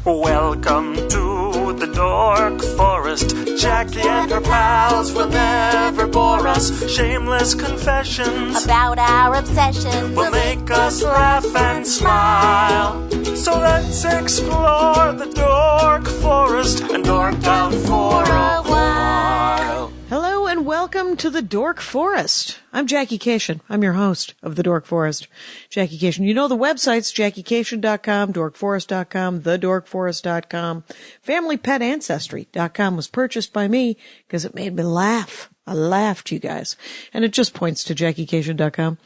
Welcome to the Dork Forest. Jackie and her pals will never bore us. Shameless confessions about our obsession will make us laugh and smile. So let's explore the Dork Forest and dork out for a while. Hello and welcome to the Dork Forest. I'm Jackie Cation. I'm your host of the Dork Forest. Jackie Cation. You know the websites, JackieCation.com, DorkForest.com, TheDorkForest.com. FamilyPetAncestry.com was purchased by me because it made me laugh. I laughed, you guys. And it just points to JackieCation.com.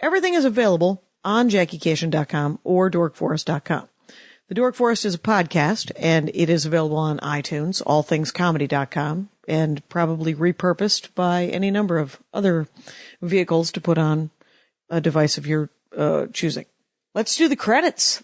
Everything is available on JackieCation.com or DorkForest.com. The Dork Forest is a podcast, and it is available on iTunes, allthingscomedy.com, and probably repurposed by any number of other vehicles to put on a device of your choosing. Let's do the credits.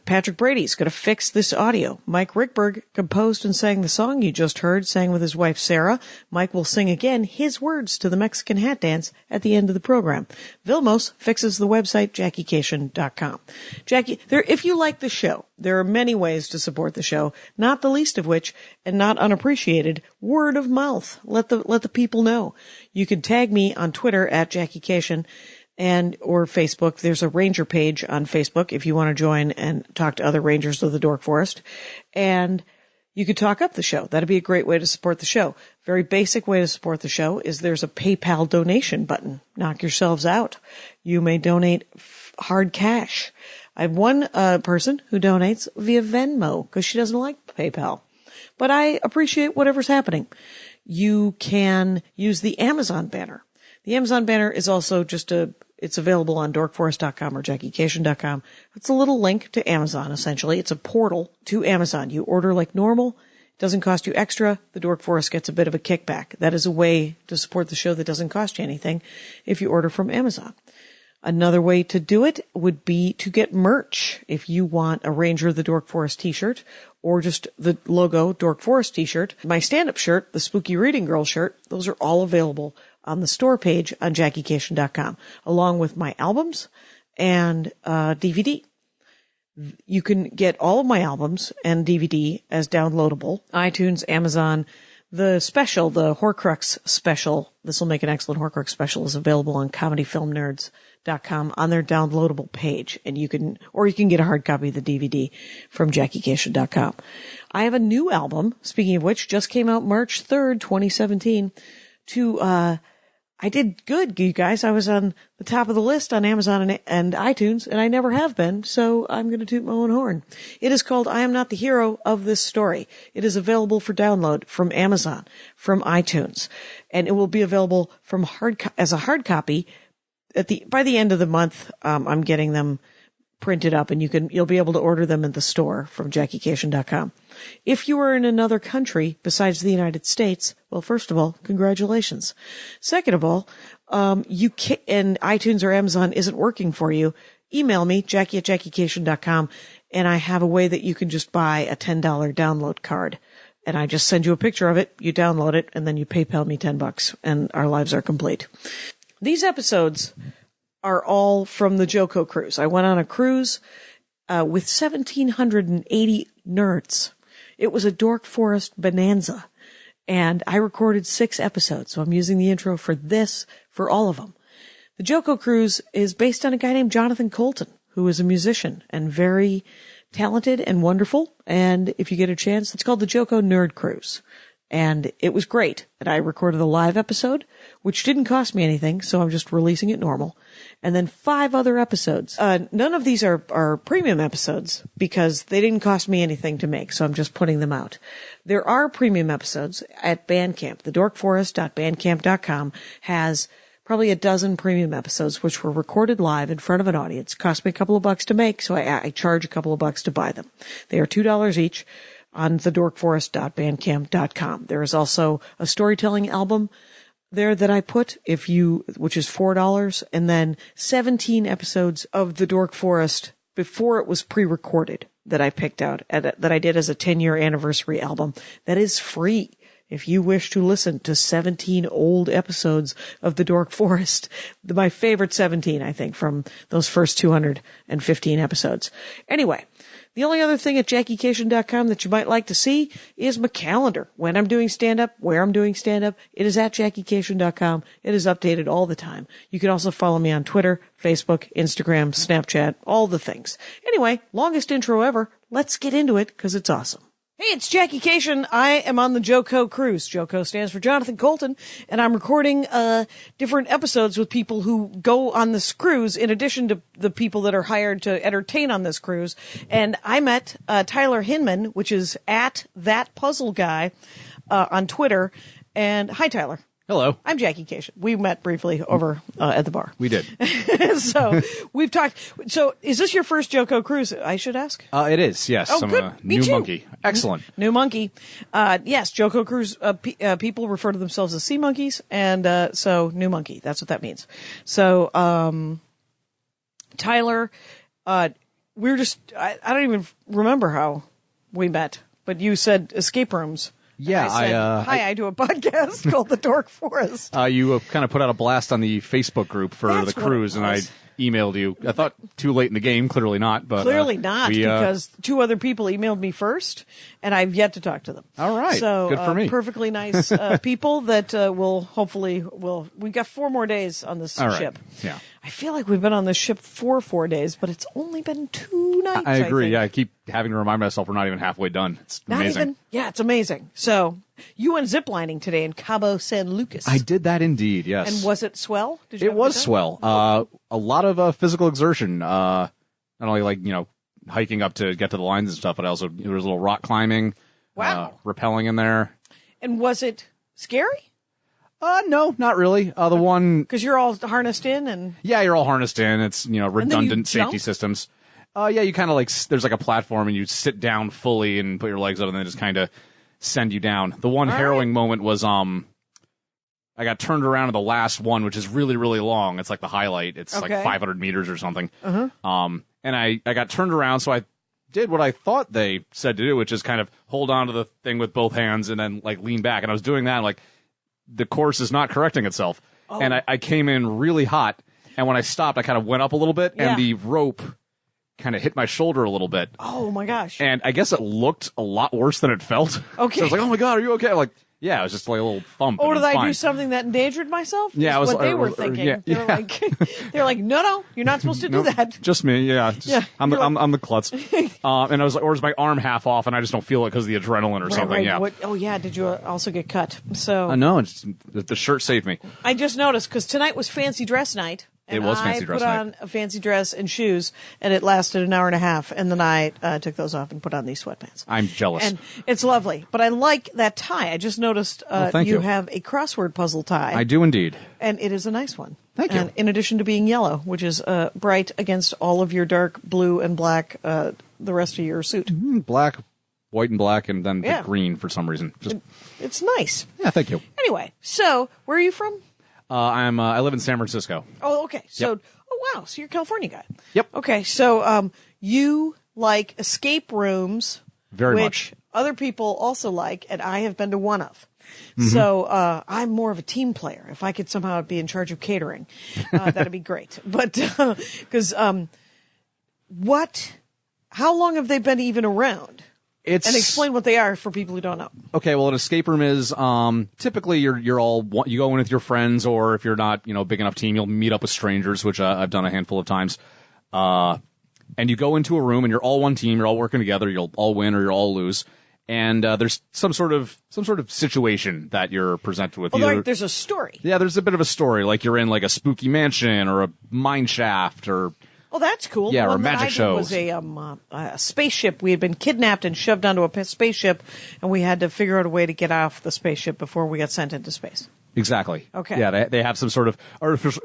Patrick Brady's going to fix this audio. Mike Rickberg composed and sang the song you just heard, sang with his wife Sarah. Mike will sing again his words to the Mexican hat dance at the end of the program. Vilmos fixes the website, JackieCation.com. Jackie, if you like the show, there are many ways to support the show, not the least of which, and not unappreciated, word of mouth. Let the people know. You can tag me on Twitter at JackieCation or Facebook. There's a ranger page on Facebook if you want to join and talk to other rangers of the Dork Forest. And you could talk up the show. That'd be a great way to support the show. Very basic way to support the show is there's a PayPal donation button. Knock yourselves out. You may donate hard cash. I have one person who donates via Venmo because she doesn't like PayPal. But I appreciate whatever's happening. You can use the Amazon banner. The Amazon banner is also it's available on dorkforest.com or JackieCation.com. It's a little link to Amazon, essentially. It's a portal to Amazon. You order like normal. It doesn't cost you extra. The Dork Forest gets a bit of a kickback. That is a way to support the show that doesn't cost you anything if you order from Amazon. Another way to do it would be to get merch. If you want a Ranger of the Dork Forest t-shirt or just the logo Dork Forest t-shirt, my stand-up shirt, the Spooky Reading Girl shirt, those are all available on the store page on JackieCation.com, along with my albums and DVD. You can get all of my albums and DVD as downloadable. iTunes, Amazon, the special, the Horcrux special, this will make an excellent Horcrux special, is available on ComedyFilmNerds.com on their downloadable page. And you can get a hard copy of the DVD from JackieCation.com. I have a new album, speaking of which, just came out March 3rd, 2017, I did good, you guys. I was on the top of the list on Amazon and iTunes, and I never have been, so I'm going to toot my own horn. It is called I Am Not the Hero of This Story. It is available for download from Amazon, from iTunes, and it will be available as a hard copy by the end of the month. I'm getting them printed up, and you'll be able to order them in the store from JackieCation.com. If you are in another country besides the United States, well, first of all, congratulations. Second of all, and iTunes or Amazon isn't working for you, email me, Jackie@JackieCation.com, and I have a way that you can just buy a $10 download card. And I just send you a picture of it, you download it, and then you PayPal me $10, and our lives are complete. These episodes are all from the Joko cruise. I went on a cruise with 1,780 nerds. It was a Dork Forest bonanza, and I recorded 6 episodes, so I'm using the intro for all of them. The Joko cruise is based on a guy named Jonathan Colton, who is a musician and very talented and wonderful, and if you get a chance, it's called the Joko Nerd Cruise. And it was great. And I recorded a live episode, which didn't cost me anything, so I'm just releasing it normal. And then 5 other episodes. None of these are premium episodes because they didn't cost me anything to make, so I'm just putting them out. There are premium episodes at Bandcamp. The dorkforest.bandcamp.com has probably a dozen premium episodes, which were recorded live in front of an audience. Cost me a couple of bucks to make, so I charge a couple of bucks to buy them. They are $2 each on thedorkforest.bandcamp.com. There is also a storytelling album there that I put, which is $4, and then 17 episodes of The Dork Forest before it was pre-recorded that I picked out, that I did as a 10-year anniversary album. That is free. if you wish to listen to 17 old episodes of the Dork Forest, my favorite 17, I think, from those first 215 episodes. Anyway, the only other thing at JackieCation.com that you might like to see is my calendar. When I'm doing stand-up, where I'm doing stand-up, it is at JackieCation.com. It is updated all the time. You can also follow me on Twitter, Facebook, Instagram, Snapchat, all the things. Anyway, longest intro ever. Let's get into it, because it's awesome. Hey, it's Jackie Cation. I am on the JoCo cruise. JoCo stands for Jonathan Colton, and I'm recording different episodes with people who go on this cruise in addition to the people that are hired to entertain on this cruise. And I met Tyler Hinman, which is at That Puzzle Guy on Twitter. And hi, Tyler. Hello. I'm Jackie Cation. We met briefly over at the bar. We did. So we've talked. So is this your first JoCo cruise, I should ask? It is, yes. Oh, I'm good. a Me new too. monkey. Excellent. New monkey. Yes, JoCo cruise people refer to themselves as sea monkeys, and so new monkey. That's what that means. So Tyler, we're just I don't even remember how we met, but you said escape rooms. Yeah, I said, I do a podcast called The Dork Forest. You kind of put out a blast on the Facebook group for That's the what cruise, it and I was. emailed you. I thought too late in the game. Clearly not. But Clearly not, we, because two other people emailed me first, and I've yet to talk to them. All right. So, Good for me. Perfectly nice people that will hopefully we've got 4 more days on this All right. ship. Yeah. I feel like we've been on this ship for 4 days, but it's only been 2 nights. I agree. think. Yeah, I keep having to remind myself we're not even halfway done. It's Not amazing. even. Yeah, it's amazing. So you went ziplining today in Cabo San Lucas. I did that indeed. Yes. And was it swell? Did you It have a was good time? swell. A lot of physical exertion. Not only hiking up to get to the lines and stuff, but also there was a little rock climbing. Wow. Rappelling in there. And was it scary? No, not really. The one. Because you're all harnessed in and. Yeah, you're all harnessed in. It's, redundant safety jump? systems. Yeah, you kind of there's like a platform and you sit down fully and put your legs up and then just kind of send you down. The one All harrowing moment was, I got turned around in the last one, which is really, really long. It's like the highlight. It's Okay. like 500 meters or something. And I got turned around, so I did what I thought they said to do, which is kind of hold on to the thing with both hands and then lean back. And I was doing that and the course is not correcting itself. Oh. And I came in really hot. And when I stopped, I kind of went up a little bit Yeah. and the rope kind of hit my shoulder a little bit. Oh my gosh. And I guess it looked a lot worse than it felt. Okay. So I was like, oh my God, are you okay? Yeah, it was just a little thump. Or and did it was I fine. do something that endangered myself? Yeah, Is I was- what they were or- thinking. yeah, They're yeah. like, no, you're not supposed to do Nope, that. Just me, yeah. Yeah, I'm you're the klutz. And I was like, or is my arm half off and I just don't feel it because of the adrenaline or something? Right. Yeah. Oh yeah. Did you also get cut? So No, the shirt saved me. I just noticed because tonight was fancy dress night. And It was fancy dress I put night. on a fancy dress and shoes, and it lasted an hour and a half. And then I took those off and put on these sweatpants. I'm jealous. And it's lovely. But I like that tie. I just noticed thank you. have a crossword puzzle tie. I do indeed. And it is a nice one. Thank you. And in addition to being yellow, which is bright against all of your dark blue and black, the rest of your suit. Black, white and black, and then Yeah. the green for some reason. Just It's nice. yeah, thank you. Anyway, so where are you from? I live in San Francisco. Oh, okay. So, Yep. oh wow, so you're a California guy. Yep. Okay, so you like escape rooms, Very which much. other people also like, and I have been to one of. Mm-hmm. So I'm more of a team player. If I could somehow be in charge of catering, that'd be great. But because how long have they been even around? It's And explain what they are for people who don't know. Okay, well, an escape room is typically you go in with your friends, or if you're not a big enough team, you'll meet up with strangers, which I've done a handful of times. And you go into a room and you're all one team, you're all working together, you'll all win or you'll all lose. And there's some sort of situation that you're presented with. Although Either- there's a story. yeah, there's a bit of a story, like you're in like a spooky mansion or a mine shaft or Oh, that's cool. Yeah, The or one that magic I did shows. was a spaceship. We had been kidnapped and shoved onto a spaceship, and we had to figure out a way to get off the spaceship before we got sent into space. exactly. Okay. Yeah, they have some sort of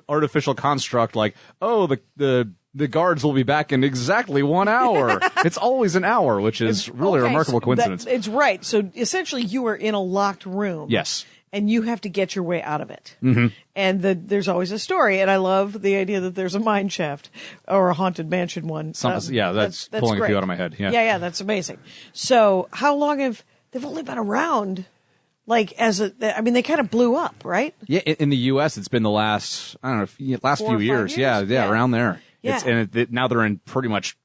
artificial construct, like the guards will be back in exactly 1 hour. It's always an hour, which is really a Okay, remarkable so coincidence. it's right. So essentially, you are in a locked room. Yes. And you have to get your way out of it. Mm-hmm. And there's always a story. And I love the idea that there's a mine shaft or a haunted mansion one. That's pulling a few great. out of my head. Yeah. Yeah, that's amazing. So how long they've only been around Like I mean, they kind of blew up, right? Yeah, in the U.S., it's been the last, I don't know, last 4 few or 5 years. years? Yeah, around there. Yeah. Now they're in pretty much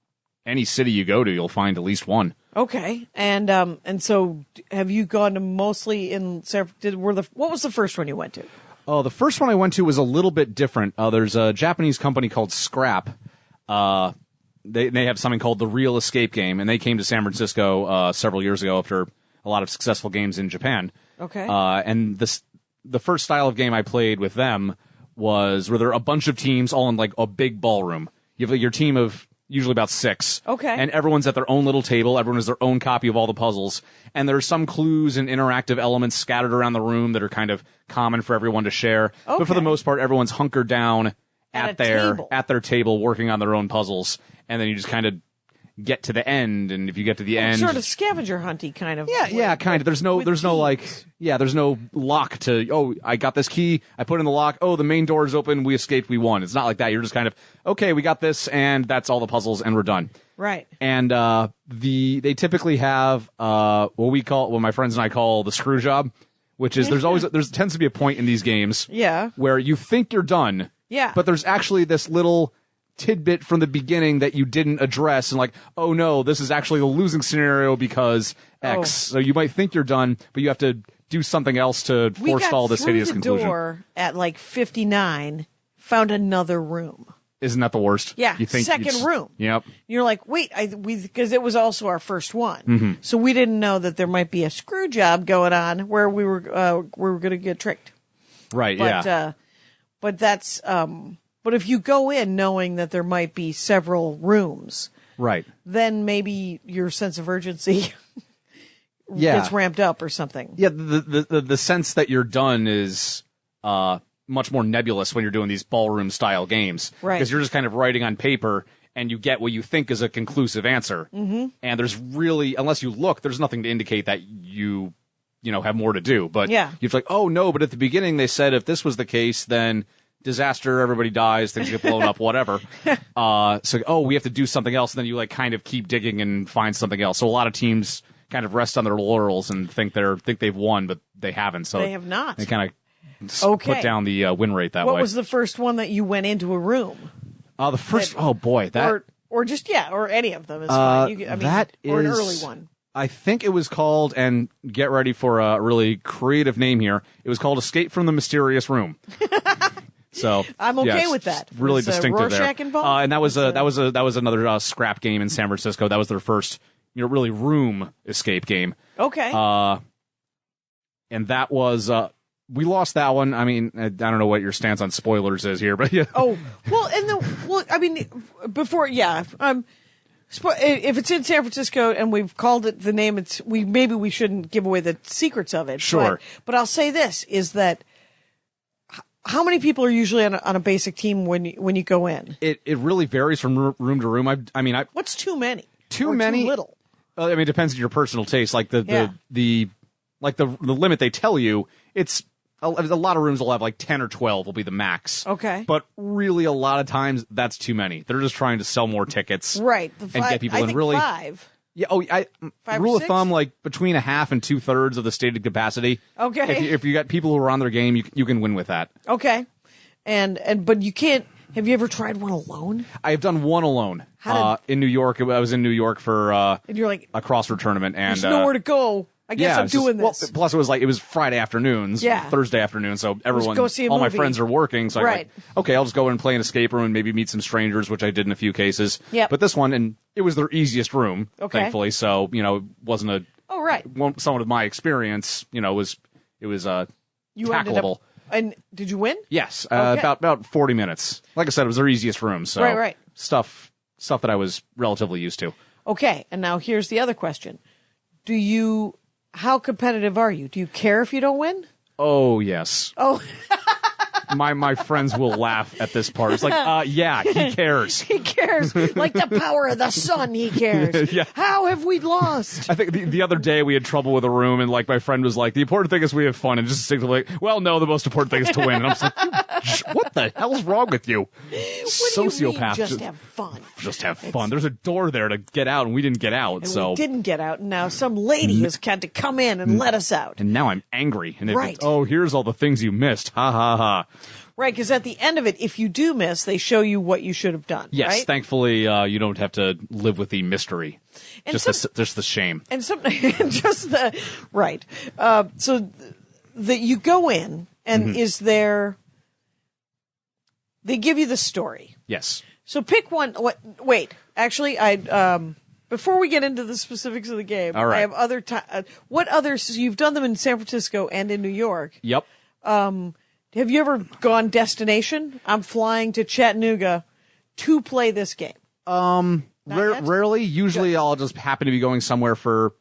any city you go to, you'll find at least one. Okay, and so have you gone to mostly in what was the first one you went to? Oh, the first one I went to was a little bit different. There's a Japanese company called Scrap. They have something called the Real Escape Game, and they came to San Francisco several years ago after a lot of successful games in Japan. Okay. And the first style of game I played with them was where there are a bunch of teams all in like a big ballroom. You have your team of usually about 6. Okay. And everyone's at their own little table. Everyone has their own copy of all the puzzles. And there are some clues and interactive elements scattered around the room that are kind of common for everyone to share. Okay. But for the most part, everyone's hunkered down At at their table working on their own puzzles. And then you just kind of get to the end, and if you get to the end, Sort of scavenger hunty kind of. yeah, kind of. There's no lock to. Oh, I got this key. I put in the lock. Oh, the main door is open. We escaped. We won. It's not like that. You're just kind of okay. We got this, and that's all the puzzles, and we're done. Right. And they typically have what my friends and I call the screw job, which is there tends to be a point in these games, where you think you're done, but there's actually this little tidbit from the beginning that you didn't address, and like, oh no, this is actually the losing scenario because X. So you might think you're done, but you have to do something else to forestall this hideous conclusion. We got through the door at like 59, found another room. Isn't that the worst? Yeah, you think second room. Yep. You're like, wait, because it was also our first one, so we didn't know that there might be a screw job going on where we were going to get tricked. Right. But, but that's but if you go in knowing that there might be several rooms, right, then maybe your sense of urgency gets ramped up or something. Yeah, the sense that you're done is much more nebulous when you're doing these ballroom style games, right? Because you're just kind of writing on paper and you get what you think is a conclusive answer, and there's really, unless you look, there's nothing to indicate that you have more to do. But you're like, oh no, but at the beginning they said if this was the case, then disaster, everybody dies, things get blown up, whatever. So we have to do something else, and then you like kind of keep digging and find something else. So a lot of teams kind of rest on their laurels and think they've won, but they haven't. So they have not. They kind of put down the win rate that way. What was the first one that you went into a room? The first, or just or any of them is fine. Or an early one. I think it was called, and get ready for a really creative name here. It was called Escape from the Mysterious Room. So I'm okay with that. Really distinctive Rorschach there. Involved? And that was another scrap game in San Francisco. That was their first, really room escape game. Okay. And that was we lost that one. I mean, I don't know what your stance on spoilers is here, but yeah. Oh well, I mean, before if it's in San Francisco and we've called it the name, maybe we shouldn't give away the secrets of it. Sure. But I'll say this is that. How many people are usually on a basic team when you go in? It really varies from room to room. What's too many? Too many? Too little? I mean, it depends on your personal taste. Like the limit they tell you, it's a lot of rooms will have like 10 or 12 will be the max. Okay. But really, a lot of times that's too many. They're just trying to sell more tickets, right? And get people in. Really, 5. Yeah. Rule of thumb, like between a half and 2/3 of the stated capacity. Okay. If you got people who are on their game, you can win with that. Okay. But you can't. Have you ever tried one alone? I have done one alone. In New York. I was in New York for and you're like a crossword tournament, and there's nowhere to go. I guess I'm doing this. Well, plus, it was Friday afternoons, Thursday afternoon, so all my friends are working. So I'm like, I'll just go in and play an escape room and maybe meet some strangers, which I did in a few cases. Yep. But this one, and it was their easiest room, thankfully. So it wasn't someone with my experience. It was tackleable. And did you win? Yes, about 40 minutes. Like I said, it was their easiest room. So right. Stuff that I was relatively used to. Okay, and now here's the other question: how competitive are you? Do you care if you don't win? Oh, yes. Oh. my friends will laugh at this part. It's like, yeah, he cares. He cares. Like the power of the sun, he cares. Yeah. How have we lost? I think the other day we had trouble with a room, and like my friend was like, the important thing is we have fun, and just instinctively like, well, no, the most important thing is to win. And I'm just like, what the hell's wrong with you? What Sociopath. do you mean, just have fun? Just have fun. There's a door there to get out, and we didn't get out. And so we didn't get out, and now some lady has had to come in and let us out. And now I'm angry. And Right. here's all the things you missed. Ha ha ha. Right, because at the end of it, if you do miss, they show you what you should have done. Yes, right? thankfully you don't have to live with the mystery. And Just the shame. And some, just the right. So that you go in, and is there? They give you the story. Yes. So pick one. Wait, actually, before we get into the specifics of the game, All right. I have other. What others? You've done them in San Francisco and in New York. Yep. Have you ever gone destination? I'm flying to Chattanooga to play this game. Yet? Rarely. Usually, I'll just happen to be going somewhere for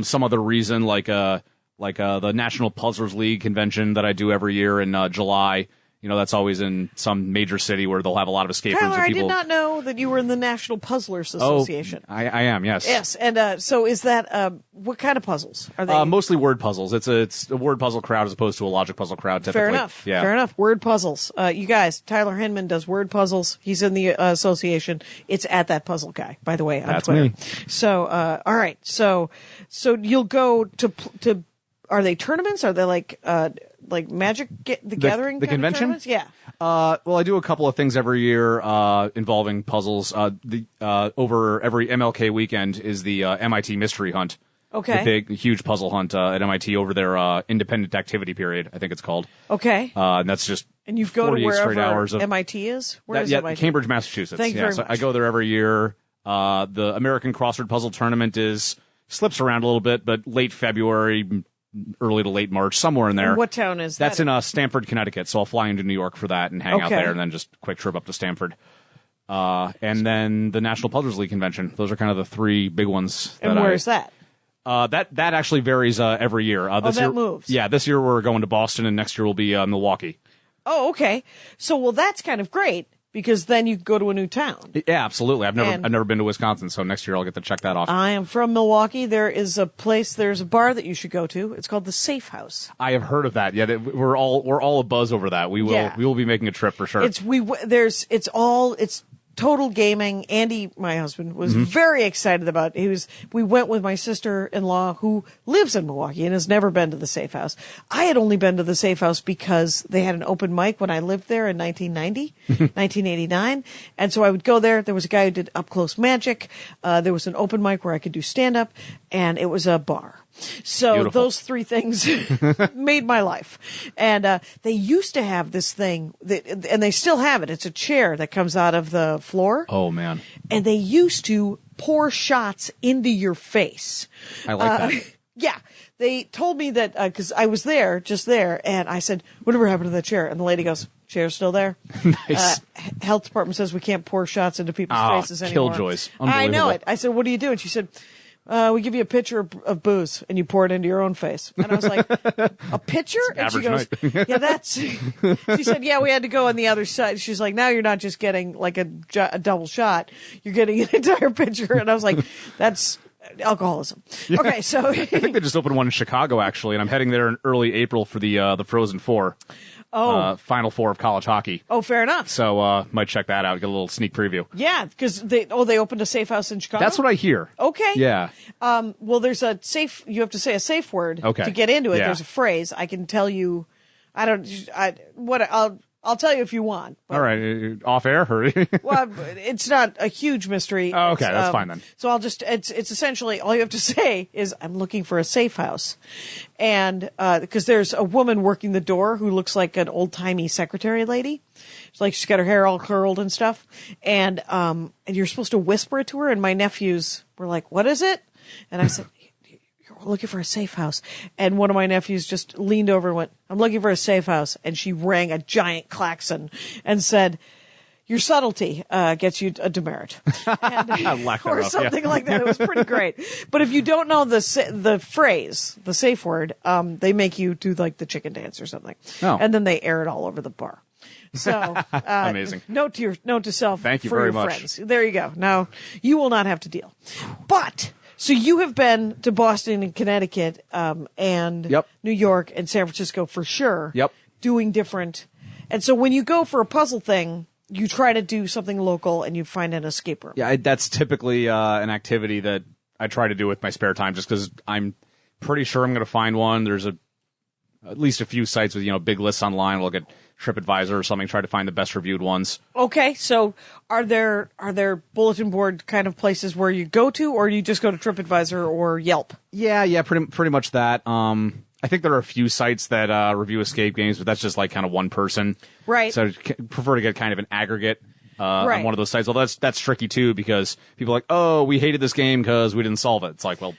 some other reason, like the National Puzzlers League convention that I do every year in July. You know, that's always in some major city where they'll have a lot of escape rooms. Tyler, And I people... did not know that you were in the National Puzzlers Association. Oh, I am, yes. Yes, and so is that what kind of puzzles are they? Mostly word puzzles. It's a word puzzle crowd as opposed to a logic puzzle crowd. Typically. Fair enough. Yeah. Fair enough. Word puzzles. You guys, Tyler Hinman does word puzzles. He's in the association. It's at that puzzle guy, by the way, on That's Twitter. me. So, all right. So you'll go to. Are they tournaments? Are they like Magic the Gathering? The kind of convention? tournaments? Yeah. Well, I do a couple of things every year involving puzzles. Over every MLK weekend is the MIT Mystery Hunt. Okay. The big, huge puzzle hunt at MIT over their independent activity period, I think it's called. Okay. And that's just And you go to 48 straight wherever hours of MIT is? Where is yeah, MIT? Cambridge, Massachusetts. Thank you yeah, very so much. I go there every year. The American Crossword Puzzle Tournament slips around a little bit, but late February, early to late March, somewhere in there. And what town is that? That's in Stamford, Connecticut. So I'll fly into New York for that and hang out Okay. there, and then just quick trip up to Stamford. And then the National Puzzlers League convention. Those are kind of the three big ones. And where's that? That actually varies every year. This that year, moves. Yeah, this year we're going to Boston, and next year we'll be Milwaukee. Oh, okay. So, well, that's kind of great because then you go to a new town. Yeah, absolutely. I've And- never been to Wisconsin, so next year I'll get to check that off. I am from Milwaukee. There's a bar that you should go to. It's called the Safe House. I have heard of that. Yeah, we're all abuzz over that. We will be making a trip for sure. It's total gaming. Andy, my husband, was very excited about it. We went with my sister-in-law who lives in Milwaukee and has never been to the Safe House. I had only been to the Safe House because they had an open mic when I lived there in 1990, 1989. And so I would go there. There was a guy who did up-close magic. There was an open mic where I could do stand-up, and it was a bar. So Beautiful. those three things made my life. And they used to have this thing, and they still have it. It's a chair that comes out of the floor. Oh man, And they used to pour shots into your face. I like that. Yeah. They told me that, because I was just there, and I said, whatever happened to that chair? And the lady goes, chair's still there. Nice. Health department says we can't pour shots into people's faces anymore. killjoys. I know Unbelievable. it. I said, what do you do? And she said, we give you a pitcher of booze and you pour it into your own face. And I was like, a pitcher? And she goes, average yeah, that's, she said, yeah, we had to go on the other side. She's like, now you're not just getting like a double shot. You're getting an entire pitcher. And I was like, that's alcoholism. Okay. So I think they just opened one in Chicago actually, and I'm heading there in early April for the Frozen Four. Final Four of college hockey. oh, fair enough. So might check that out. Get a little sneak preview. Yeah. Because they opened a safe house in Chicago. That's what I hear. Okay. Yeah. Well, there's you have to say a safe word Okay. to get into it. Yeah. There's a phrase. I can tell you, I'll tell you if you want. But, All right. Off air. Hurry. well, it's not a huge mystery. Oh, okay, It's, that's fine then. So it's essentially, all you have to say is, I'm looking for a safe house. And, because there's a woman working the door who looks like an old timey secretary lady. It's like she's got her hair all curled and stuff. And you're supposed to whisper it to her. And my nephews were like, what is it? And I said, we're looking for a safe house. And one of my nephews just leaned over and went, I'm looking for a safe house. And she rang a giant klaxon and said, your subtlety gets you a demerit. And, Lack or thereof, something yeah. like that. It was pretty great. But if you don't know the phrase, the safe word, they make you do like the chicken dance or something. Oh. And then they air it all over the bar. So Amazing. Note to self. Thank you for very your much. Friends. There you go. Now you will not have to deal. But so you have been to Boston and Connecticut, and Yep. New York and San Francisco for sure. Yep. Doing different. And so when you go for a puzzle thing, you try to do something local and you find an escape room. Yeah, that's typically an activity that I try to do with my spare time, just because I'm pretty sure I'm going to find one. There's at least a few sites with big lists online. Look at TripAdvisor or something, try to find the best reviewed ones. Okay, so are there bulletin board kind of places where you go to, or you just go to TripAdvisor or Yelp? Yeah, pretty much that. I think there are a few sites that review escape games, but that's just like kind of one person. Right. So I prefer to get kind of an aggregate Right. on one of those sites. Although that's tricky too, because people are like, oh, we hated this game because we didn't solve it. It's like, well,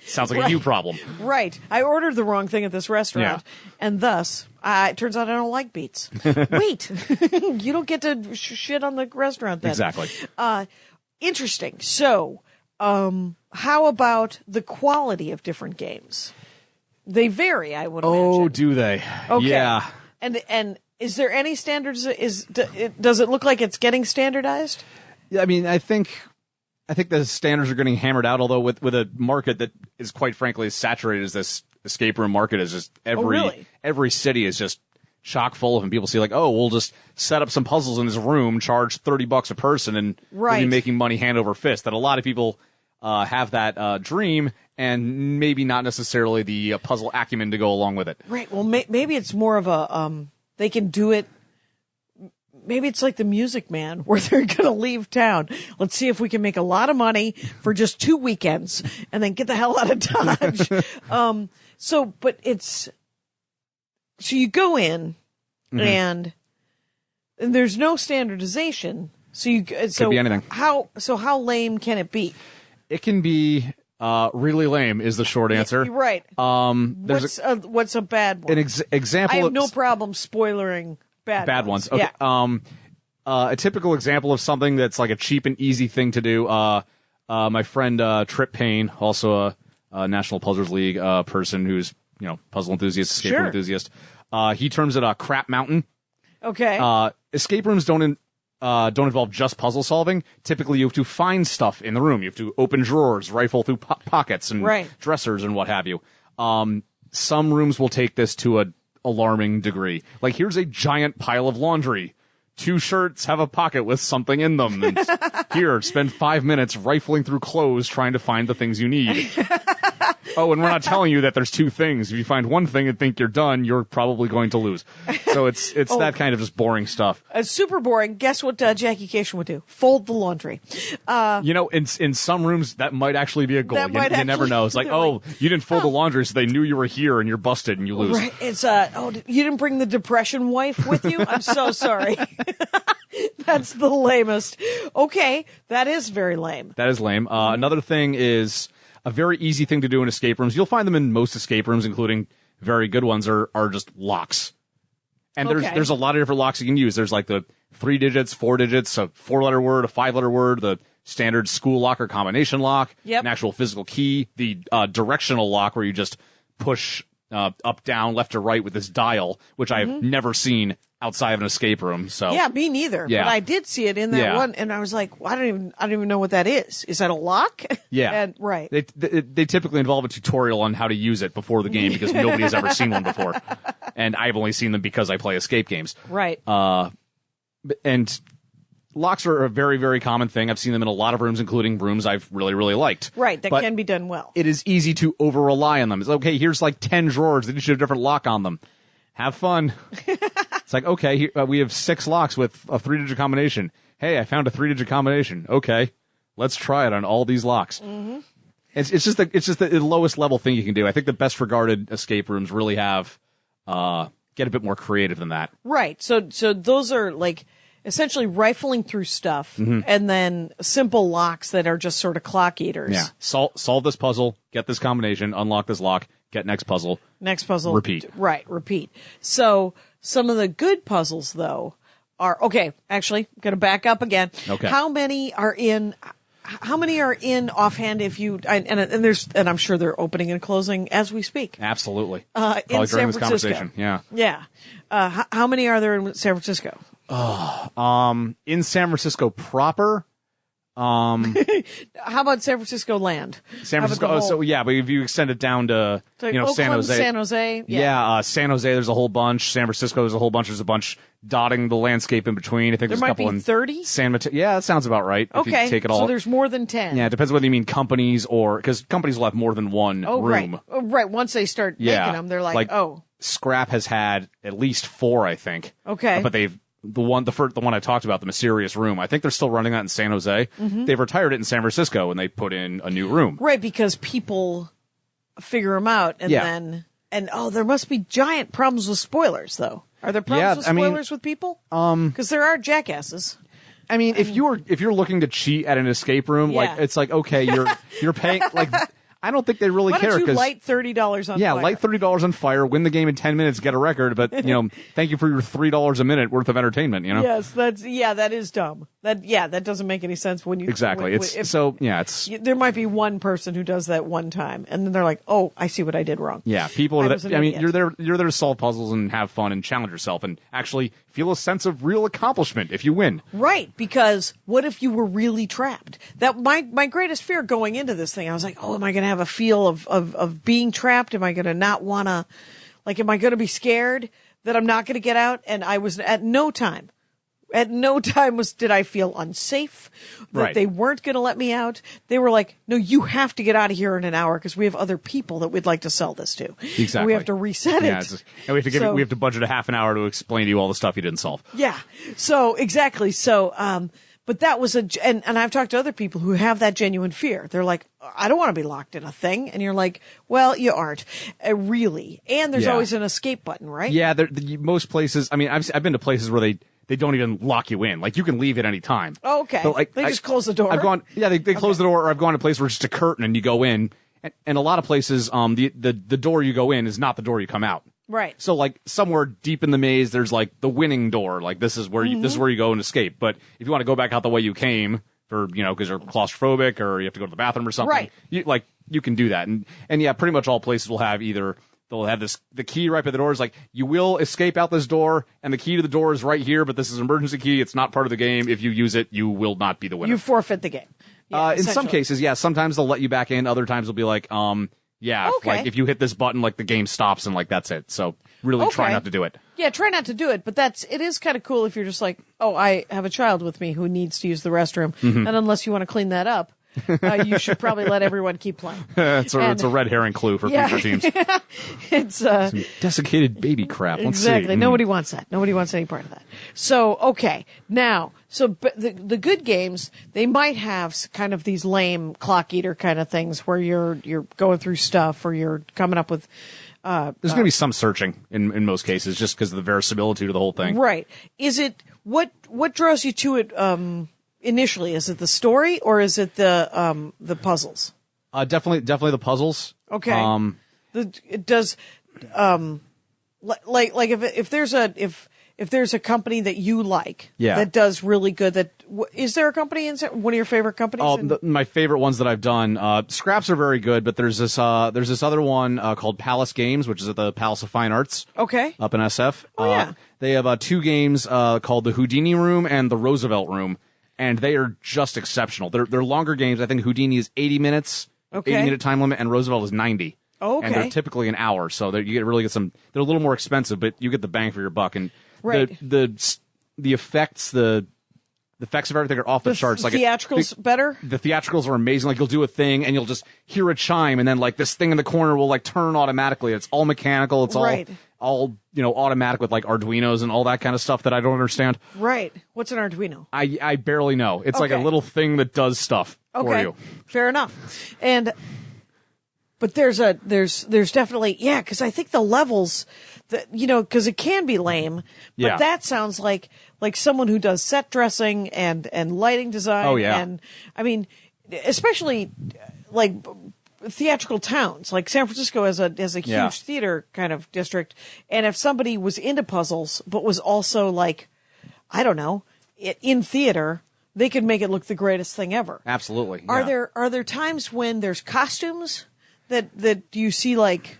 sounds like a you problem. Right. I ordered the wrong thing at this restaurant, and thus, it turns out I don't like beets. Wait, you don't get to shit on the restaurant then. Exactly. Interesting. So, how about the quality of different games? They vary, I would imagine. Oh, do they? Okay. Yeah. And is there any standards? Does it look like it's getting standardized? Yeah, I mean, I think the standards are getting hammered out. Although with a market that is quite frankly as saturated as this escape room market is, just every city is just chock full of them. People see like, oh, we'll just set up some puzzles in this room, charge $30 a person, and we'll be making money hand over fist. That a lot of people have that dream, and maybe not necessarily the puzzle acumen to go along with it. Right. Well, maybe it's more of a they can do it. Maybe it's like the Music Man, where they're going to leave town. Let's see if we can make a lot of money for just 2 weekends and then get the hell out of Dodge. So you go in and there's no standardization. So Could be anything. How lame can it be? It can be really lame is the short answer. Right. What's a bad one? An example. I have no problem spoilering bad ones. Okay. Yeah. A typical example of something that's like a cheap and easy thing to do. My friend Trip Payne, also a National Puzzlers League person who's puzzle enthusiast, escape room enthusiast. He terms it a crap mountain. Okay. Escape rooms don't involve just puzzle solving. Typically, you have to find stuff in the room. You have to open drawers, rifle through pockets and dressers and what have you. Some rooms will take this to a alarming degree. Like, here's a giant pile of laundry. 2 shirts have a pocket with something in them. And here, spend 5 minutes rifling through clothes trying to find the things you need. Oh, and we're not telling you that there's 2 things. If you find one thing and think you're done, you're probably going to lose. So it's that kind of just boring stuff. Super boring. Guess what Jackie Cation would do? Fold the laundry. In some rooms, that might actually be a goal. You never know. It's like, oh, you didn't fold the laundry, so they knew you were here, and you're busted, and you lose. Right. It's you didn't bring the depression wife with you? I'm so sorry. That's the lamest. Okay, that is very lame. That is lame. Another thing is a very easy thing to do in escape rooms. You'll find them in most escape rooms, including very good ones, are just locks. And there's a lot of different locks you can use. There's like the 3 digits, 4 digits, a 4-letter word, a 5-letter word, the standard school lock or combination lock, an actual physical key, the directional lock where you just push up, down, left or right with this dial, which I've never seen outside of an escape room. So yeah, me neither. Yeah. But I did see it in that one, and I was like, well, I don't even know what that is. Is that a lock? Yeah, and, right. They typically involve a tutorial on how to use it before the game because nobody has ever seen one before, and I've only seen them because I play escape games. Right. And locks are a very, very common thing. I've seen them in a lot of rooms, including rooms I've really, really liked. Right, that can be done well. It is easy to over-rely on them. It's okay, here's like 10 drawers that each have a different lock on them. Have fun. It's like, okay, here, we have 6 locks with a 3-digit combination. Hey, I found a 3-digit combination. Okay, let's try it on all these locks. Mm-hmm. It's just the lowest level thing you can do. I think the best regarded escape rooms really have get a bit more creative than that. Right. So those are like essentially rifling through stuff, and then simple locks that are just sort of clock eaters. Yeah. Solve this puzzle, get this combination, unlock this lock, get next puzzle. Next puzzle. Repeat. Right, repeat. So some of the good puzzles, though, are... Okay, actually, I'm going to back up again. Okay. How many are in... How many are in offhand? If you and I'm sure they're opening and closing as we speak. Absolutely. In Probably San during this Francisco. conversation. Yeah. Yeah. How many are there in San Francisco? In San Francisco proper. How about San Francisco land? San How about Francisco. the Oh, whole- so yeah, but if you extend it down to like San Oakland, Jose. San Jose. Yeah, San Jose. There's a whole bunch. San Francisco. There's a whole bunch. There's a bunch dotting the landscape in between. I think there's a might couple be in 30? San Mateo. Yeah, that sounds about right. If Okay. you take it all. So there's more than 10. Yeah, it depends whether you mean companies or because companies will have more than one Oh, room. right. Oh, right. Once they start Yeah, making them, they're like, oh. Scrap has had at least 4, I think. Okay. But the one I talked about, the Mysterious Room. I think they're still running that in San Jose. Mm-hmm. They've retired it in San Francisco and they put in a new room. Right, because people figure them out and Yeah. then there must be giant problems with spoilers though. Are there problems with spoilers with people? Because there are jackasses. I mean, if you're looking to cheat at an escape room, Yeah. like it's like okay, you're paying like. I don't think they really Why care don't you because light $30 on yeah, fire? light $30 on fire, win the game in 10 minutes, get a record. But thank you for your $3 a minute worth of entertainment. Yes, that is dumb. That doesn't make any sense when you Exactly. It's there might be one person who does that one time, and then they're like, "Oh, I see what I did wrong." Yeah, people I are. was an I mean, idiot. you're there to solve puzzles and have fun and challenge yourself and actually feel a sense of real accomplishment if you win. Right, because what if you were really trapped? That my greatest fear going into this thing, I was like, oh, am I going to have a feel of being trapped? Am I going to not want to, am I going to be scared that I'm not going to get out? And I was at no time did I feel unsafe, that Right. they weren't going to let me out. They were like, no, you have to get out of here in an hour because we have other people that we'd like to sell this to. Exactly. And we have to reset Yeah, it. and we have to budget a half an hour to explain to you all the stuff you didn't solve. Yeah. So exactly. So, but that was and I've talked to other people who have that genuine fear. They're like, I don't want to be locked in a thing. And you're like, well, you aren't really. And there's Yeah. always an escape button, right? Yeah, most places. I mean, I've been to places where they don't even lock you in. Like you can leave at any time. Oh, okay. But, They just close the door? I've gone. Yeah, they close the door. Or I've gone to a place where it's just a curtain and you go in. And a lot of places, the door you go in is not the door you come out. Right. So like somewhere deep in the maze, there's like the winning door. Like this is where this is where you go and escape. But if you want to go back out the way you came for because you're claustrophobic or you have to go to the bathroom or something, Right. You can do that. And yeah, pretty much all places will have they'll have the key right by the door is like you will escape out this door and the key to the door is right here, but this is an emergency key. It's not part of the game. If you use it, you will not be the winner. You forfeit the game. Yeah, In some essentially. cases, yeah. Sometimes they'll let you back in. Other times they'll be like, yeah, Okay. like if you hit this button, like the game stops and like that's it. So really try Okay. not to do it. Yeah, try not to do it, but it is kind of cool if you're just like, oh, I have a child with me who needs to use the restroom, Mm-hmm. and unless you want to clean that up, you should probably let everyone keep playing. It's a red herring clue for Yeah. future teams. It's Desiccated baby crap. Let's exactly. see. Nobody wants that. Nobody wants any part of that. So okay, now but the good games, they might have kind of these lame clock eater kind of things where you're going through stuff or you're coming up with. There's going to be some searching in most cases, just because of the verisimilitude of the whole thing. Right. Is it what draws you to it initially? Is it the story or is it the puzzles? Definitely the puzzles. Okay. It does like if there's a company that you like Yeah. that does really good is there a company one of your favorite companies? My favorite ones that I've done, scraps are very good, but there's this other one called Palace Games, which is at the Palace of Fine Arts. Okay. Up in SF. Oh, yeah. They have 2 games called the Houdini Room and the Roosevelt Room, and they are just exceptional. They're longer games. I think Houdini is 80 minutes, Okay. 80-minute time limit, and Roosevelt is 90. Okay. And they're typically an hour, so you really get some. They're a little more expensive, but you get the bang for your buck. And Right. the effects, the effects of everything are off the charts. Like theatricals better? The theatricals are amazing. Like you'll do a thing and you'll just hear a chime, and then like this thing in the corner will like turn automatically. It's all mechanical. It's Right. all automatic with like Arduinos and all that kind of stuff that I don't understand. Right. What's an Arduino? I barely know. It's like a Okay. little thing that does stuff for Okay. you. Fair enough. But there's definitely, yeah, because I think the levels that, because it can be lame, but Yeah. that sounds like someone who does set dressing and lighting design. Oh, yeah. And I mean, especially like theatrical towns, like San Francisco has a huge Yeah. theater kind of district. And if somebody was into puzzles, but was also like, I don't know, in theater, they could make it look the greatest thing ever. Absolutely. Are yeah. there times when there's costumes that you see like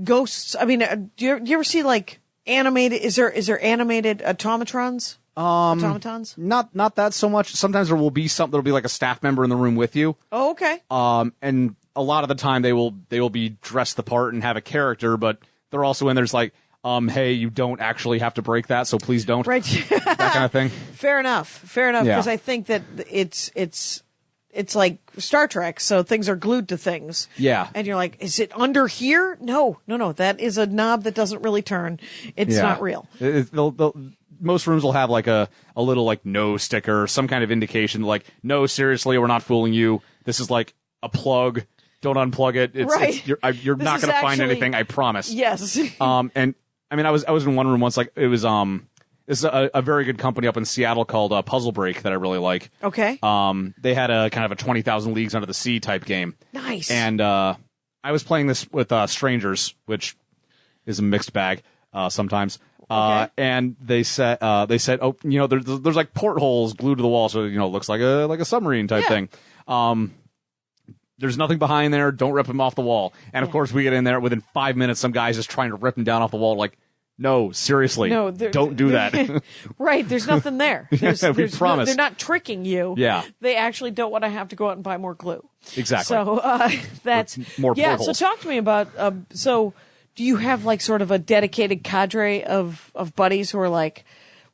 ghosts? I mean, do you ever see like animated? Is there animated automatons? Automatons? Not that so much. Sometimes there will be something. There'll be like a staff member in the room with you. Oh, okay. And a lot of the time they will be dressed the part and have a character, but they're also in there's like, hey, you don't actually have to break that, so please don't. Right. That kind of thing. Fair enough. Yeah. Because I think that it's like Star Trek, so things are glued to things. Yeah. And you're like, is it under here? No. That is a knob that doesn't really turn. It's not real. Most rooms will have like a little like no sticker, some kind of indication like, no, seriously, we're not fooling you. This is like a plug. Don't unplug it. You're not going to find anything. I promise. Yes. And I mean, I was in one room once. Like it was this is a very good company up in Seattle called Puzzle Break that I really like. Okay. They had a kind of a 20,000 Leagues Under the Sea type game. Nice. And I was playing this with strangers, which is a mixed bag sometimes. Okay. And they said, oh, there's like portholes glued to the wall, so it looks like a submarine type thing. There's nothing behind there. Don't rip him off the wall. And of course, we get in there within 5 minutes. Some guy's just trying to rip him down off the wall. Like, no, seriously, don't do that. Right. There's nothing there. We promise. They're not tricking you. Yeah. They actually don't want to have to go out and buy more glue. Exactly. So that's more yeah. portholes. So talk to me about so. Do you have like sort of a dedicated cadre of buddies who are like,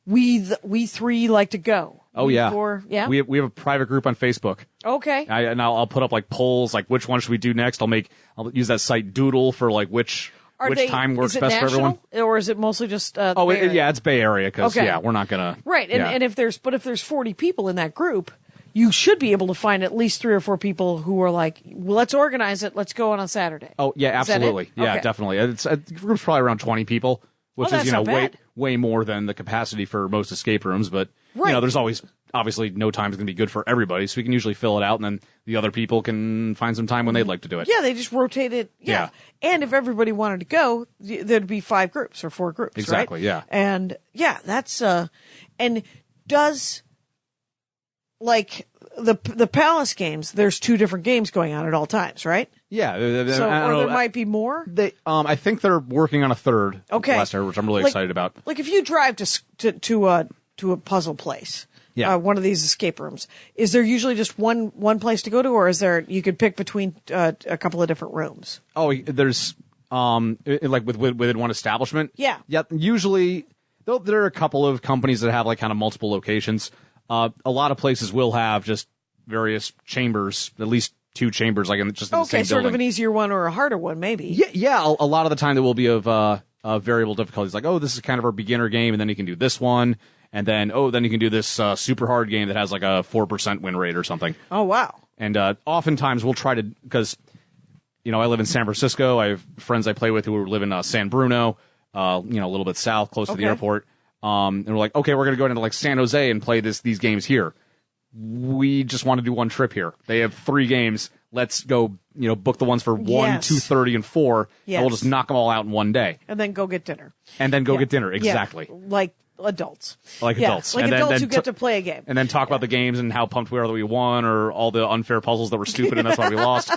we three like to go? Oh yeah. Yeah. We have a private group on Facebook. Okay. I'll put up like polls, like which one should we do next? I'll use that site Doodle for like which time works best for everyone. Or is it mostly just it's Bay Area because Okay. we're not gonna right. And if there's 40 people in that group, you should be able to find at least 3 or 4 people who are like, well, let's organize it. Let's go on a Saturday. Oh yeah, absolutely. Yeah, Okay. definitely. The group's probably around 20 people, which that's is not bad. way more than the capacity for most escape rooms. But Right. there's always obviously no time is going to be good for everybody, so we can usually fill it out, and then the other people can find some time when they'd like to do it. Yeah, they just rotate it. Yeah. And if everybody wanted to go, there'd be 5 groups or 4 groups. Exactly, right? yeah. And yeah, that's and does like the Palace games, there's 2 different games going on at all times, right? Yeah. So there might be more. I think they're working on a third. Okay. Last year, which I'm really excited about. Like if you drive to a puzzle place, one of these escape rooms, is there usually just one place to go to, or is there you could pick between a couple of different rooms? Oh, there's like within one establishment. Yeah. Yeah. Usually, there are a couple of companies that have like kind of multiple locations. A lot of places will have just various chambers, at least 2 chambers, like in the same sort building. of an easier one or a harder one, maybe. Yeah. A lot of the time there will be of variable difficulties, like, oh, this is kind of our beginner game, and then you can do this one, and then then you can do this super hard game that has like a 4% win rate or something. Oh wow! And oftentimes we'll try to, because I live in San Francisco. I have friends I play with who live in San Bruno, a little bit south, close to the airport. And we're like, okay, we're going to go into like San Jose and play these games here. We just want to do one trip here. They have 3 games. Let's go, book the ones for 1, Yes. 2:30, and 4. Yes. And we'll just knock them all out in one day. And then go get dinner. Get dinner. Exactly. Yeah, like adults. Like adults. Like And then- adults then who get to play a game. And then talk about the games and how pumped we are that we won, or all the unfair puzzles that were stupid and that's why we lost.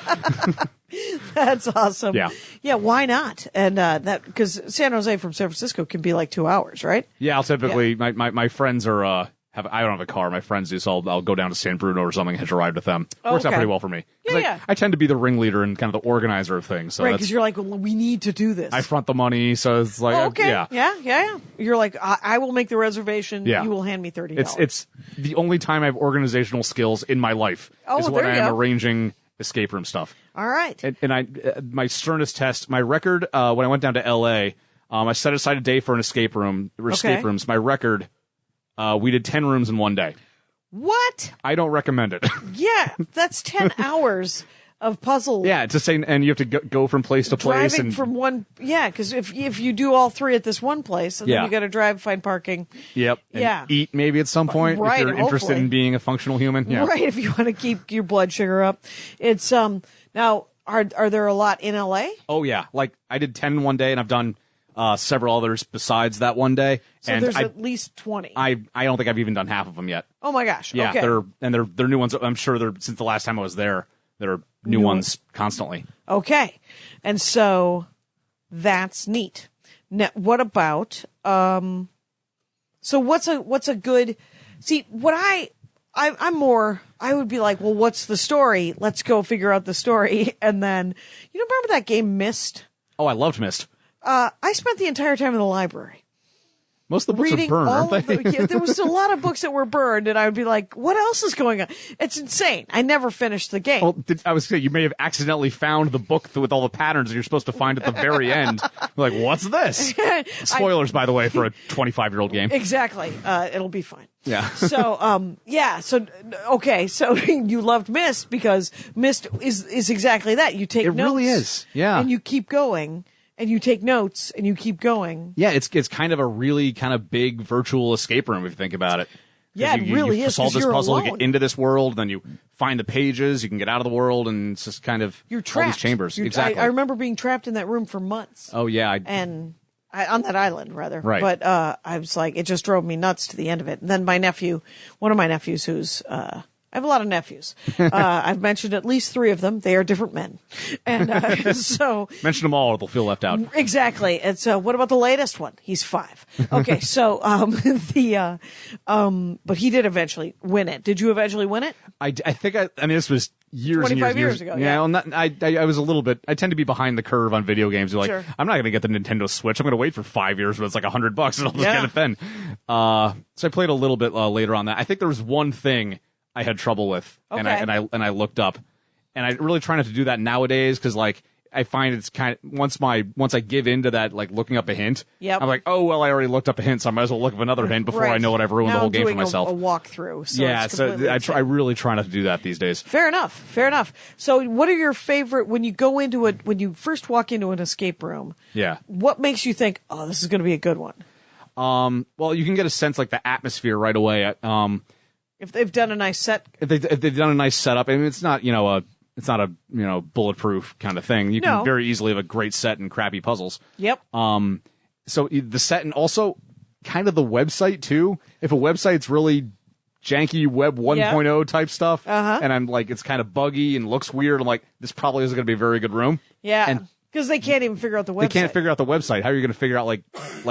That's awesome. Yeah. Yeah, why not? And because San Jose from San Francisco can be like 2 hours, right? Yeah, I'll typically, my friends are, I don't have a car. My friends do, so I'll go down to San Bruno or something and hitch a ride with them. Works out Okay. pretty well for me. 'Cause Yeah. I tend to be the ringleader and kind of the organizer of things. So Right, that's, because you're like, well, we need to do this. I front the money, so it's like, okay. Yeah. You're like, I will make the reservation. Yeah. You will hand me $30. It's the only time I have organizational skills in my life Oh, is when there I you am go. arranging escape room stuff. All right. And I, my sternest test, my record, when I went down to L.A., I set aside a day for an escape room, escape rooms. My record, we did 10 rooms in one day. What? I don't recommend it. Yeah, that's 10 hours of puzzle. Yeah, to say, and you have to go from place to place. Driving And from one, because if you do all 3 at this one place, and then Yeah. you got to drive, find parking. Yep. And Yeah. eat maybe at some point Right, if you're interested hopefully. in being a functional human. Yeah. Right, if you want to keep your blood sugar up. It's now are there a lot in LA? Oh yeah, like I did 10 in one day, and I've done several others besides that one day. So and there's at least 20. I don't think I've even done half of them yet. Oh my gosh. Yeah, okay. they're new ones. I'm sure they're since the last time I was there. There are new ones constantly. Okay. And so that's neat. Now, what about, so what's a good, see, what I'm more, I would be like, well, what's the story? Let's go figure out the story. And then, remember that game Myst? Oh, I loved Myst. I spent the entire time in the library. Most of the books Reading are burned, all aren't they? there was a lot of books that were burned, and I would be like, what else is going on? It's insane. I never finished the game. Well, I was saying, you may have accidentally found the book with all the patterns that you're supposed to find at the very end. You're like, what's this? Spoilers, by the way, for a 25-year-old game. Exactly. It'll be fine. Yeah. So, okay. So you loved Myst because Myst is exactly that. You take notes. It really is. Yeah. And you keep going. And you take notes, and you keep going. Yeah, it's kind of a really kind of big virtual escape room if you think about it. Yeah, it really you is. solve this you're puzzle, alone. you get into this world, then you find the pages, you can get out of the world, and it's just kind of You're trapped. all these chambers. Exactly. I remember being trapped in that room for months. Oh yeah, on that island, rather. Right. But I was like, it just drove me nuts to the end of it. And then one of my nephews, who's I have a lot of nephews. I've mentioned at least 3 of them. They are different men. And so... Mention them all or they'll feel left out. Exactly. And so what about the latest one? He's 5. Okay, so but he did eventually win it. Did you eventually win it? I think I mean, this was years 25 and years ago. Yeah, well, I was a little bit... I tend to be behind the curve on video games. You're like, Sure. I'm not going to get the Nintendo Switch. I'm going to wait for 5 years when it's like $100 and I'll just Yeah. get it then. So I played a little bit later on that. I think there was one thing I had trouble with, Okay. and I looked up, and I really try not to do that nowadays because like I find it's kind of once I give into that like looking up a hint, Yep. I'm like, oh well, I already looked up a hint, so I might as well look up another hint before Right. I know what I've ruined Now the whole I'm game for doing myself. A walkthrough. So Yeah, it's so completely I really try not to do that these days. Fair enough. So what are your favorite, when you first walk into an escape room, Yeah. what makes you think, oh, this is going to be a good one? Well, you can get a sense like the atmosphere right away. If they've done a nice set. If they've done a nice setup, I mean, it's not a bulletproof kind of thing. You No. can very easily have a great set and crappy puzzles. Yep. So the set and also kind of the website too. If a website's really janky web 1.0 type stuff, and I'm like, it's kind of buggy and looks weird, I'm like, this probably isn't going to be a very good room. Yeah. And Because they can't even figure out the website. they can't figure out the website. How are you going to figure out like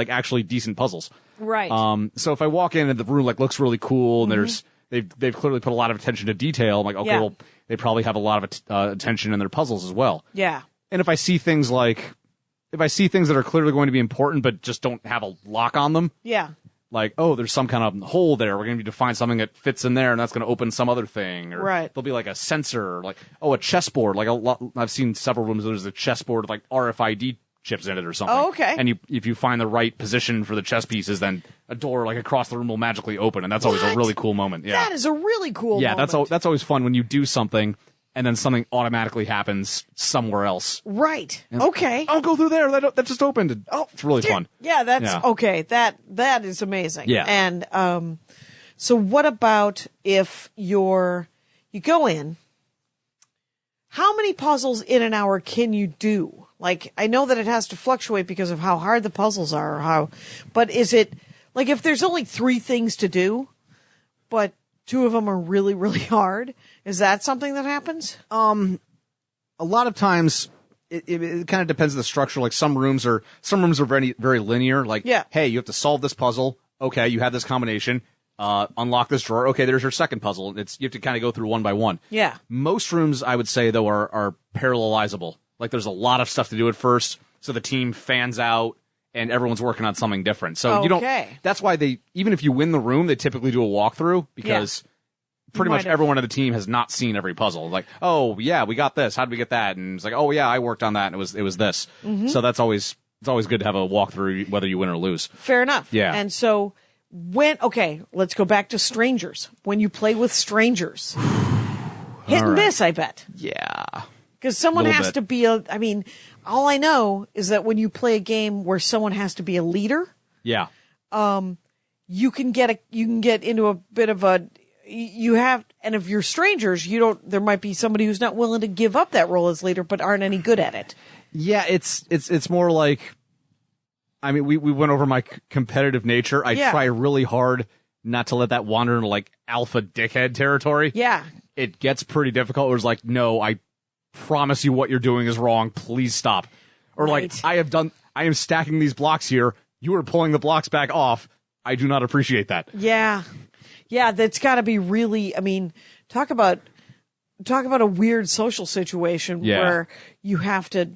actually decent puzzles? Right. So if I walk in and the room like looks really cool and they've clearly put a lot of attention to detail, I'm like, okay, Yeah. well, they probably have a lot of attention in their puzzles as well. Yeah. And if I see things that are clearly going to be important but just don't have a lock on them, Yeah. like, oh, there's some kind of hole there. We're going to need to find something that fits in there, and that's going to open some other thing. Or Right. there'll be like a sensor, like, oh, a chessboard. Like I've seen several rooms where there's a chessboard with like RFID chips in it or something. Oh, okay. And if you find the right position for the chess pieces, then a door like across the room will magically open, and that's always a What? really cool moment. Yeah. That is a really cool Yeah, moment. that's always fun when you do something and then something automatically happens somewhere else. Right. Okay. I'll go through there. That just opened. Oh, it's really fun. Yeah, that's Yeah. okay. That is amazing. Yeah. And so what about if you go in, how many puzzles in an hour can you do? Like, I know that it has to fluctuate because of how hard the puzzles are but is it like if there's only 3 things to do, but 2 of them are really, really hard, is that something that happens? A lot of times it kind of depends on the structure. Like some rooms are very, very linear. Like, Yeah. hey, you have to solve this puzzle. Okay, you have this combination. Unlock this drawer. Okay, there's your second puzzle. You have to kind of go through one by one. Yeah. Most rooms, I would say, though, are parallelizable. Like there's a lot of stuff to do at first, so the team fans out and everyone's working on something different. So you don't. Okay. That's why even if you win the room, they typically do a walkthrough because pretty might much have. everyone on the team has not seen every puzzle. Like, oh yeah, we got this. How did we get that? And it's like, oh yeah, I worked on that, and it was this. Mm-hmm. So it's always good to have a walkthrough, whether you win or lose. Fair enough. Yeah. And so let's go back to strangers. When you play with strangers, hit and miss, I bet. Yeah. Because someone Little has bit. to be all I know is that when you play a game where someone has to be a leader, Yeah. you can get into a bit of and if you're strangers, there might be somebody who's not willing to give up that role as leader, but aren't any good at it. Yeah, it's more like I mean, we went over my competitive nature. I try really hard not to let that wander into like alpha dickhead territory. Yeah. It gets pretty difficult. Where it's like, no, I promise you what you're doing is wrong. Please stop. Or like, I am stacking these blocks here. You are pulling the blocks back off. I do not appreciate that. Yeah. Yeah, that's got to be really, I mean, talk about a weird social situation where you have to.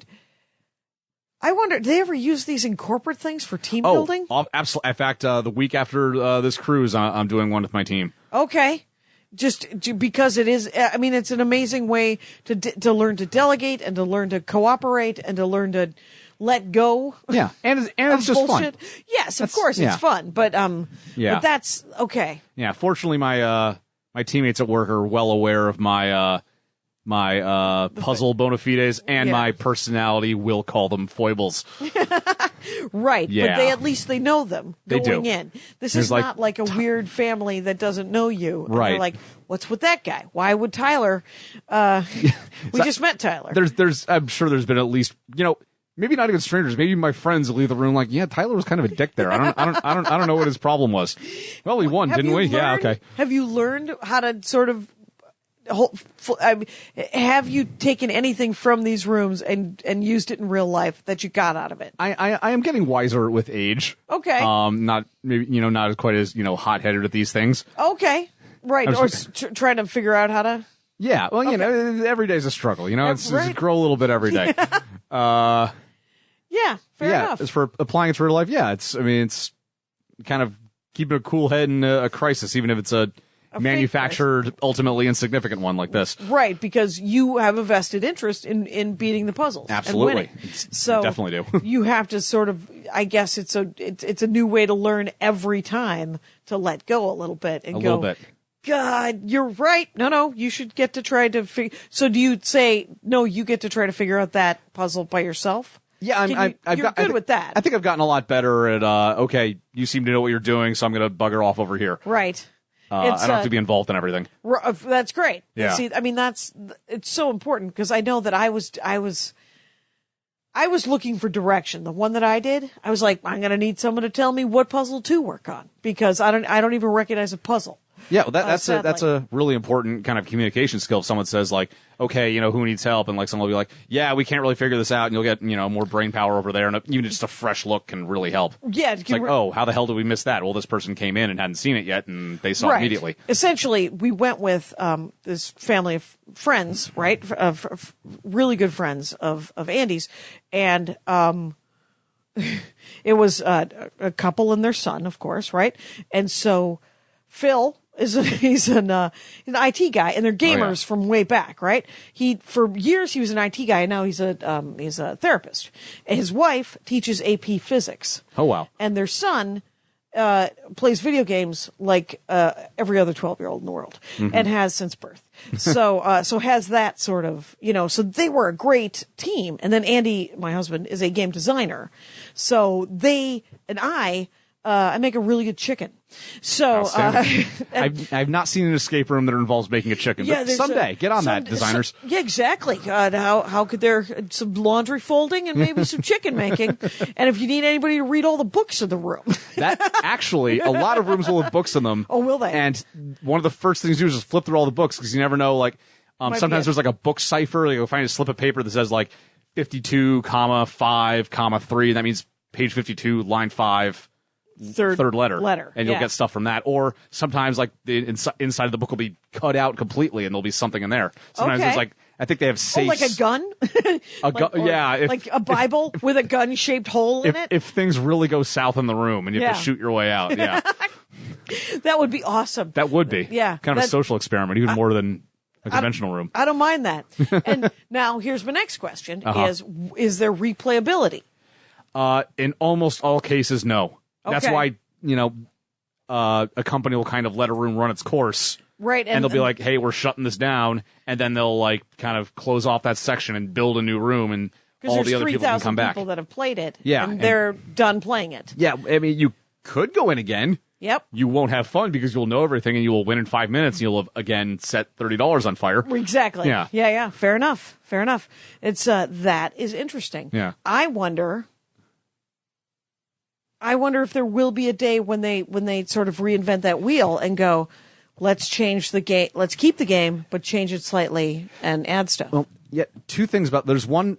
I wonder, do they ever use these in corporate things for team building? Absolutely. In fact, the week after this cruise, I'm doing one with my team. Okay. Just because it is, I mean, it's an amazing way to learn to delegate and to learn to cooperate and to learn to let go. Yeah, and it's just bullshit. Fun. Yes, of course it's fun, but but that's okay. Yeah, fortunately, my teammates at work are well aware of my puzzle bona fides and my personality. We'll call them foibles. Right, yeah. But at least they know them going do. In. This is not like a weird family that doesn't know you. And right. They're like, what's with that guy? Why would Tyler? We just met Tyler. I'm sure there's been at least, maybe not even strangers. Maybe my friends will leave the room like, yeah, Tyler was kind of a dick there. I don't know what his problem was. Well, we won, didn't we? Yeah, okay. Have you learned how to sort of? Have you taken anything from these rooms and used it in real life that you got out of it? I am getting wiser with age. Okay. Not maybe not as quite as hot-headed at these things. Okay. Right. Or trying to figure out how to. Yeah. Well, every day's a struggle. It's grow a little bit every day. Yeah. Fair enough. As for applying it to real life, it's kind of keeping a cool head in a crisis, even if it's a manufactured, ultimately insignificant one like this. Right, because you have a vested interest in beating the puzzles. Absolutely. And winning. So you definitely do. You have to sort of, I guess it's a new way to learn every time to let go a little bit and little bit. God, you're right. No, you should get to try to figure. So do you say, no, you get to try to figure out that puzzle by yourself? Yeah, you're good with that. I think I've gotten a lot better at, okay, you seem to know what you're doing, so I'm going to bugger off over here. Right. I don't have to be involved in everything. That's great. Yeah. See, I mean, it's so important because I know that I was looking for direction. The one that I did, I was like, I'm going to need someone to tell me what puzzle to work on because I don't even recognize a puzzle. Yeah, well, that's a really important kind of communication skill. If someone says like, okay, who needs help, and like someone will be like, yeah, we can't really figure this out, and you'll get more brain power over there, and even just a fresh look can really help. Yeah, it's like, oh, how the hell did we miss that? Well, this person came in and hadn't seen it yet, and they saw it immediately. Essentially, we went with this family of friends, right, of really good friends of Andy's, and it was a couple and their son, of course, right, and so Phil. He's an IT guy, and they're gamers from way back, right? For years he was an IT guy, and now he's a therapist. And his wife teaches AP physics. Oh wow! And their son plays video games like every other 12-year-old in the world, and has since birth. So has that sort of So they were a great team. And then Andy, my husband, is a game designer. So they and I make a really good chicken. So I've not seen an escape room that involves making a chicken. But someday, get on that, designers. Yeah, exactly. God, how could there some laundry folding and maybe some chicken making? And if you need anybody to read all the books in the room, that actually a lot of rooms will have books in them. Oh, will they? And one of the first things you do is just flip through all the books because you never know. Like sometimes there's like a book cipher. Like, you'll find a slip of paper that says like 52, 5, 3. That means page 52, line 5. Third letter, and you'll get stuff from that. Or sometimes, like the inside of the book will be cut out completely, and there'll be something in there. Sometimes there's like I think they have safes. Oh, like a gun? Yeah, like a Bible with a gun-shaped hole in it. If things really go south in the room, and you have to shoot your way out, yeah, that would be awesome. That would be, kind of a social experiment, even more than a conventional room. I don't mind that. And now here's my next question: is there replayability? In almost all cases, no. That's why, a company will kind of let a room run its course. Right. And they'll be like, hey, we're shutting this down. And then they'll like kind of close off that section and build a new room and all the other people can come back. Because there's 3,000 people that have played it. Yeah. And they're done playing it. Yeah. I mean, you could go in again. Yep. You won't have fun because you'll know everything and you will win in 5 minutes and you'll have, again, set $30 on fire. Exactly. Yeah. Yeah. Fair enough. It's, that is interesting. Yeah. I wonder... I wonder if there will be a day when they sort of reinvent that wheel and go, let's change the game, let's keep the game, but change it slightly and add stuff. Well, yeah, two things about there's one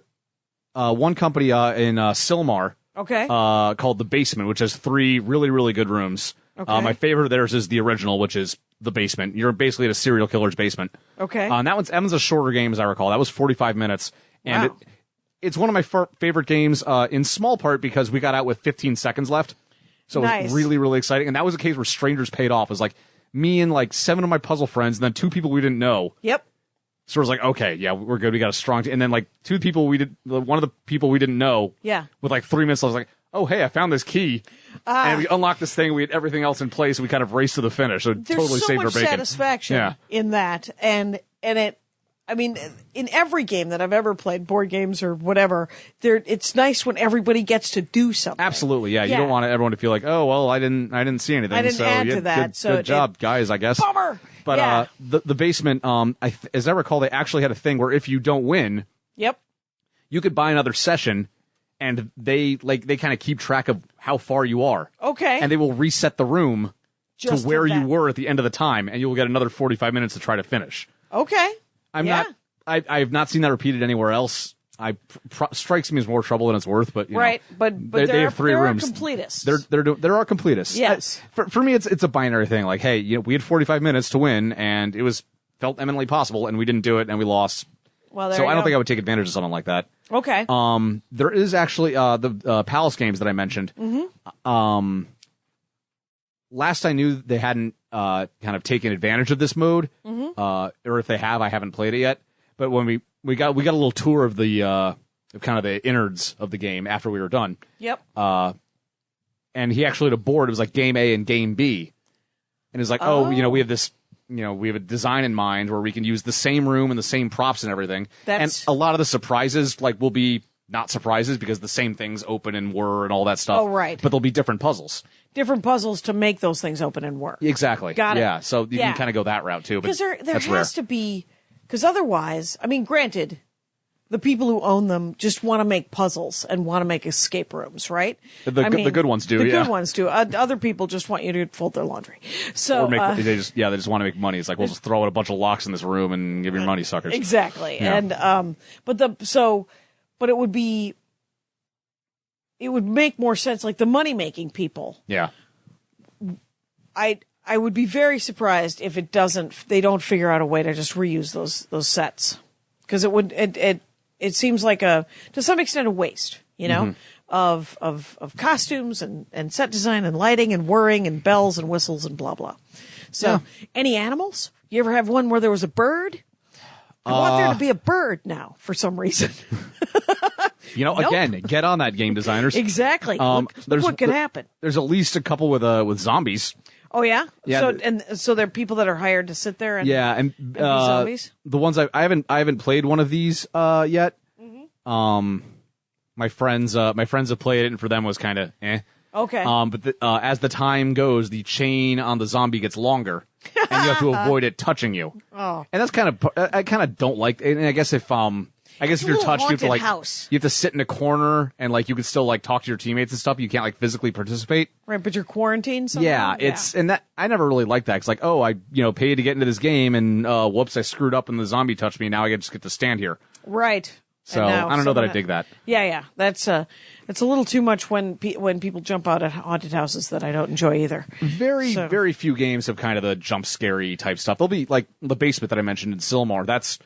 company in Silmar, Okay. called The Basement, which has 3 really, really good rooms. Okay. My favorite of theirs is the original, which is The Basement. You're basically at a serial killer's basement. Okay. And that one's a shorter game, as I recall. That was 45 minutes. And Wow. it's one of my favorite games, in small part because we got out with 15 seconds left. So it Nice. was really, really exciting. And that was a case where strangers paid off. It was like me and like 7 of my puzzle friends, and then 2 people we didn't know. Yep. So it was like, okay, yeah, we're good. We got a strong team. And then like 2 people one of the people we didn't know. Yeah. With like 3 minutes, I was like, oh, hey, I found this key. And we unlocked this thing. We had everything else in place. We kind of raced to the finish. So it There's totally so saved much our bacon. satisfaction in that, and it. I mean, in every game that I've ever played, board games or whatever, it's nice when everybody gets to do something. Absolutely, yeah. You Yeah. don't want everyone to feel like, oh, well, I didn't see anything. I didn't so, add yeah, to that, Good, so good job, guys. I guess. Bummer. But Yeah. the basement, as I recall, they actually had a thing where if you don't win, Yep. you could buy another session, and they kind of keep track of how far you are. Okay. And they will reset the room Just to where for you that. were at the end of the time, and you will get another 45 minutes to try to finish. Okay. Yeah. I've not seen that repeated anywhere else. Strikes me as more trouble than it's worth, but you Right, know, but they there have 3 are rooms. completists. There are completists. Yes. For me, it's a binary thing. Like, hey, we had 45 minutes to win, and it felt eminently possible, and we didn't do it, and we lost. Well, there So you I don't go. think I would take advantage of something like that. Okay. There is actually the Palace games that I mentioned. Mm-hmm. Last I knew, they hadn't kind of taken advantage of this mode, Mm-hmm. or if they have, I haven't played it yet. But when we got a little tour of the kind of the innards of the game after we were done, Yep. and he actually had a board. It was like Game A and Game B, and it's like, we have this. We have a design in mind where we can use the same room and the same props and everything. That's- And a lot of the surprises will be not surprises because the same things open and whir and all that stuff. Oh, right. But there'll be different puzzles. Different puzzles to make those things open and work. Exactly. Got it. Yeah. So you Yeah. can kind of go that route too. But Because there that's has rare. to be, because otherwise, I mean, granted, the people who own them just want to make puzzles and want to make escape rooms, right? The I good ones do, The yeah. good ones do. Other people just want you to fold their launry. So Or they just want to make money. It's like, we'll just throw out a bunch of locks in this room and give your money, suckers. exactly, Yeah. and but it would make more sense. Like the money making people, Yeah. I would be very surprised if they don't figure out a way to just reuse those sets, because it seems like to some extent a waste, of costumes and set design and lighting and whirring and bells and whistles and blah blah. So any animals? You ever have one where there was a bird? I want there to be a bird now for some reason. Nope. Again, get on that, game designers. Exactly. Look what could happen. There's at least a couple with zombies. Oh yeah. Yeah, So there are people that are hired to sit there and And be zombies. the ones I haven't played one of these yet. Mm-hmm. My friends have played it, and for them it was kind of eh. Okay. But as the time goes, the chain on the zombie gets longer, and you have to avoid it touching you. Oh. And that's I kind of don't like. And I guess if a you're little touched, you have to haunted house. you have to sit in a corner, and you could still talk to your teammates and stuff. You can't physically participate. Right, but you're quarantined somehow? Yeah, it's and that I never really liked that. It's I paid to get into this game, and whoops, I screwed up, and the zombie touched me. Now I just get to stand here. right. So And now I don't know that I someone- dig that. Yeah. That's it's a little too much when people jump out at haunted houses that I don't enjoy either. So- Very few games have kind of the jump scary type stuff. There'll be like the basement that I mentioned in Silmar. That's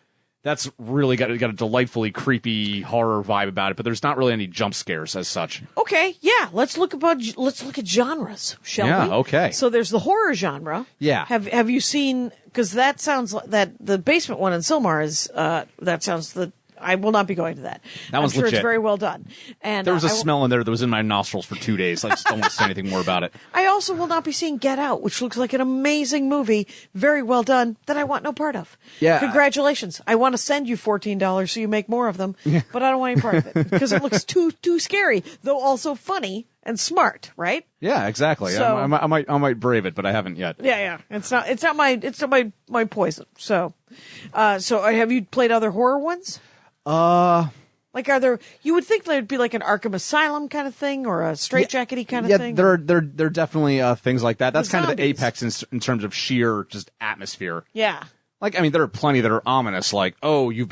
really got a delightfully creepy horror vibe about it, but there's not really any jump scares as such. Okay, yeah. Let's look at genres, shall we? Yeah, okay. So there's the horror genre. Yeah. Have you seen? Because that sounds like that the basement one in Silmar is that sounds the. I will not be going to that. That one's I'm sure legit. it's very well done. And There was a I will- smell in there that was in my nostrils for 2 days. I just don't want to say anything more about it. I also will not be seeing Get Out, which looks like an amazing movie, very well done, that I want no part of. Yeah. Congratulations. I want to send you $14 so you make more of them, but I don't want any part of it because it looks too scary, though also funny and smart, right? Yeah, exactly. So- I might brave it, but I haven't yet. Yeah. It's not my poison. So have you played other horror ones? Like Like, you would think there'd be like an Arkham Asylum kind of thing or a straitjackety kind of thing. Yeah, there are definitely things like that. That's kind of the zombies. apex in terms of sheer just atmosphere. Yeah. Like, I mean, there are plenty that are ominous, like, oh, you're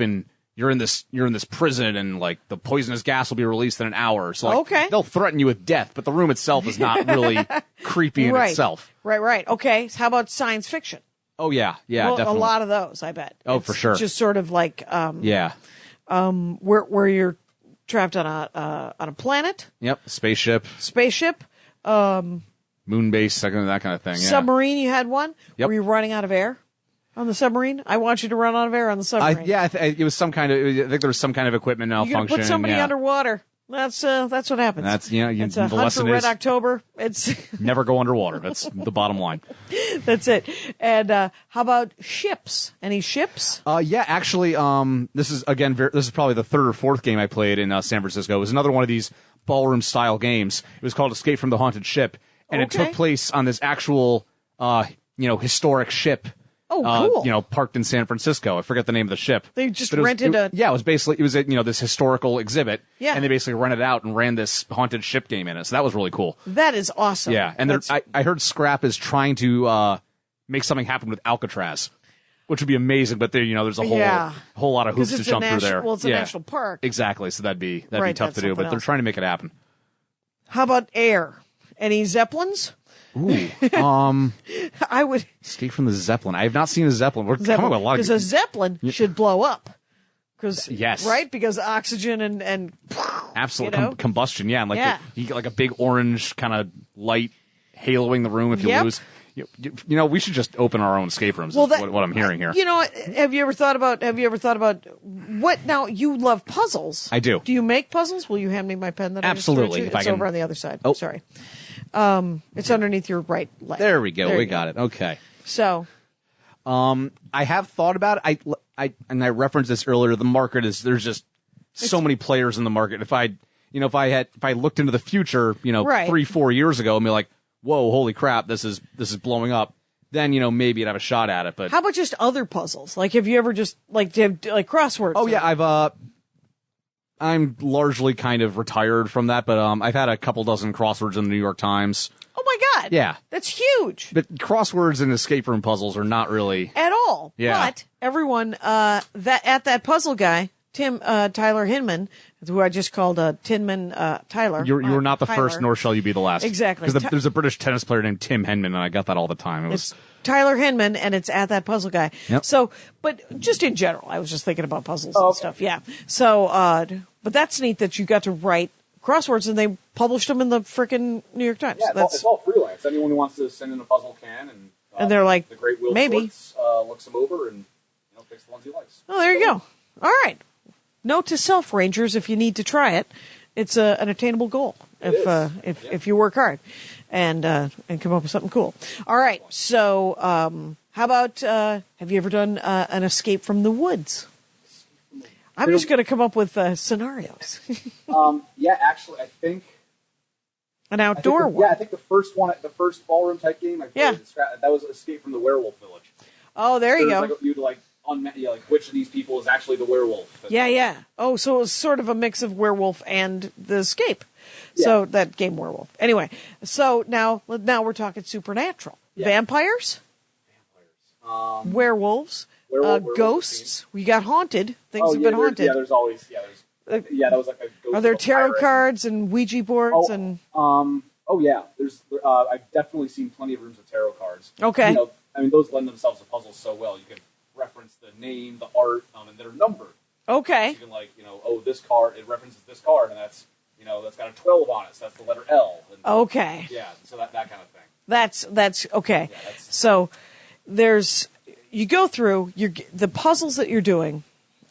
in this prison and like the poisonous gas will be released in an hour. So like, Okay. they'll threaten you with death, but the room itself is not really creepy in itself. Right. Okay. So how about science fiction? Oh yeah, Well, definitely. a lot of those, I bet. Oh, for sure. Just sort of like Yeah. where you're trapped on a planet, Yep. Spaceship, moon base, that kind of thing. Yeah. submarine. You had one. Yep. Were you running out of air on the submarine? I want you to run out of air on the submarine. It was some kind of. I think there was some kind of equipment You're malfunction. gonna put somebody yeah. underwater. That's what happens. That's It's a the hunt lesson for Red is October. It's never go underwater. That's the bottom line. that's it. And how about ships? Any ships? Yeah, actually, this is probably the third or fourth game I played in San Francisco. It was another one of these ballroom style games. It was called Escape from the Haunted Ship, and it Okay. took place on this actual, historic ship. Oh, cool. Parked in San Francisco. I forget the name of the ship. They just But it was- rented a- Yeah, it was this historical exhibit. Yeah. And they basically rented it out and ran this haunted ship game in it. So that was really cool. That is awesome. Yeah, and I heard Scrap is trying to make something happen with Alcatraz, which would be amazing. But there's a whole lot of hoops to jump through there. Well, it's a national park. Exactly. So that'd be Right, tough that's to do, but something they're else. trying to make it happen. How about air? Any Zeppelins? Ooh, I would. Escape from the Zeppelin. I have not seen a Zeppelin. We're coming up with a lot Because of a Zeppelin should blow up. Yes. Right? Because oxygen and absolute you know? combustion. Yeah, and like Yeah. you get like a big orange kind of light haloing the room if you Yep. lose. We should just open our own escape rooms. Well, is what I'm hearing here. You know, have you ever thought about what? Now you love puzzles. I do. Do you make puzzles? Will you hand me my pen that Absolutely, I just if it's I can- over on the other side. Oh. Sorry. It's underneath your right leg. There we go. There We you got it. Okay. So I have thought about it. I referenced this earlier. The market there's just so many players in the market. If I looked into the future, Right. 3-4 years ago and be like, whoa, holy crap, this is blowing up. Then, maybe I'd have a shot at it. But how about just other puzzles? Like, have you ever just like crosswords? oh yeah, I'm largely kind of retired from that, but I've had a couple dozen crosswords in the New York Times. Oh my God. Yeah. That's huge. But crosswords and escape room puzzles are not really. At all. Yeah. But everyone that puzzle guy, Tyler Hinman, who I just called Tinman Tyler. You were not the Tyler. first, nor shall you be the last. Exactly. Because there's a British tennis player named Tim Henman, and I got that all the time. It was It's Tyler Hinman, and it's at that puzzle guy. Yep. So, but just in general, I was just thinking about puzzles and stuff. Yeah. So, but that's neat that you got to write crosswords, and they published them in the frickin' New York Times. Yeah, it's all freelance. Anyone who wants to send in a puzzle can, and they're like, the great Will maybe. Schwartz, looks them over and picks the ones he likes. Oh, there you go. All right. Note to self, Rangers, if you need to try it, it's an attainable goal if you work hard and come up with something cool. All right. So, how about have you ever done an escape from the woods? I'm just going to come up with scenarios. Yeah, actually, I think An outdoor one. Yeah, I think the first ballroom type game I played, Yeah. that was Escape from the Werewolf Village. Oh, there you There go. was you'd which of these people is actually the werewolf? Yeah. Oh, so it was sort of a mix of werewolf and the escape. So that game werewolf. Anyway, so now we're talking supernatural. Yeah. Vampires, werewolves, Werewolf ghosts. We got haunted. Things have been haunted. there's always that was like a ghost. Are there of a tarot pirate. cards and Ouija boards and? Oh yeah, I've definitely seen plenty of rooms of tarot cards. Okay. Those lend themselves to puzzles so well. You can reference the name, the art, and they're numbered. Okay. You can this card, it references this card, and that's got a 12 on it, so that's the letter L. And, Okay. Yeah, so that kind of thing. That's okay. Yeah, that's- So you go through the puzzles that you're doing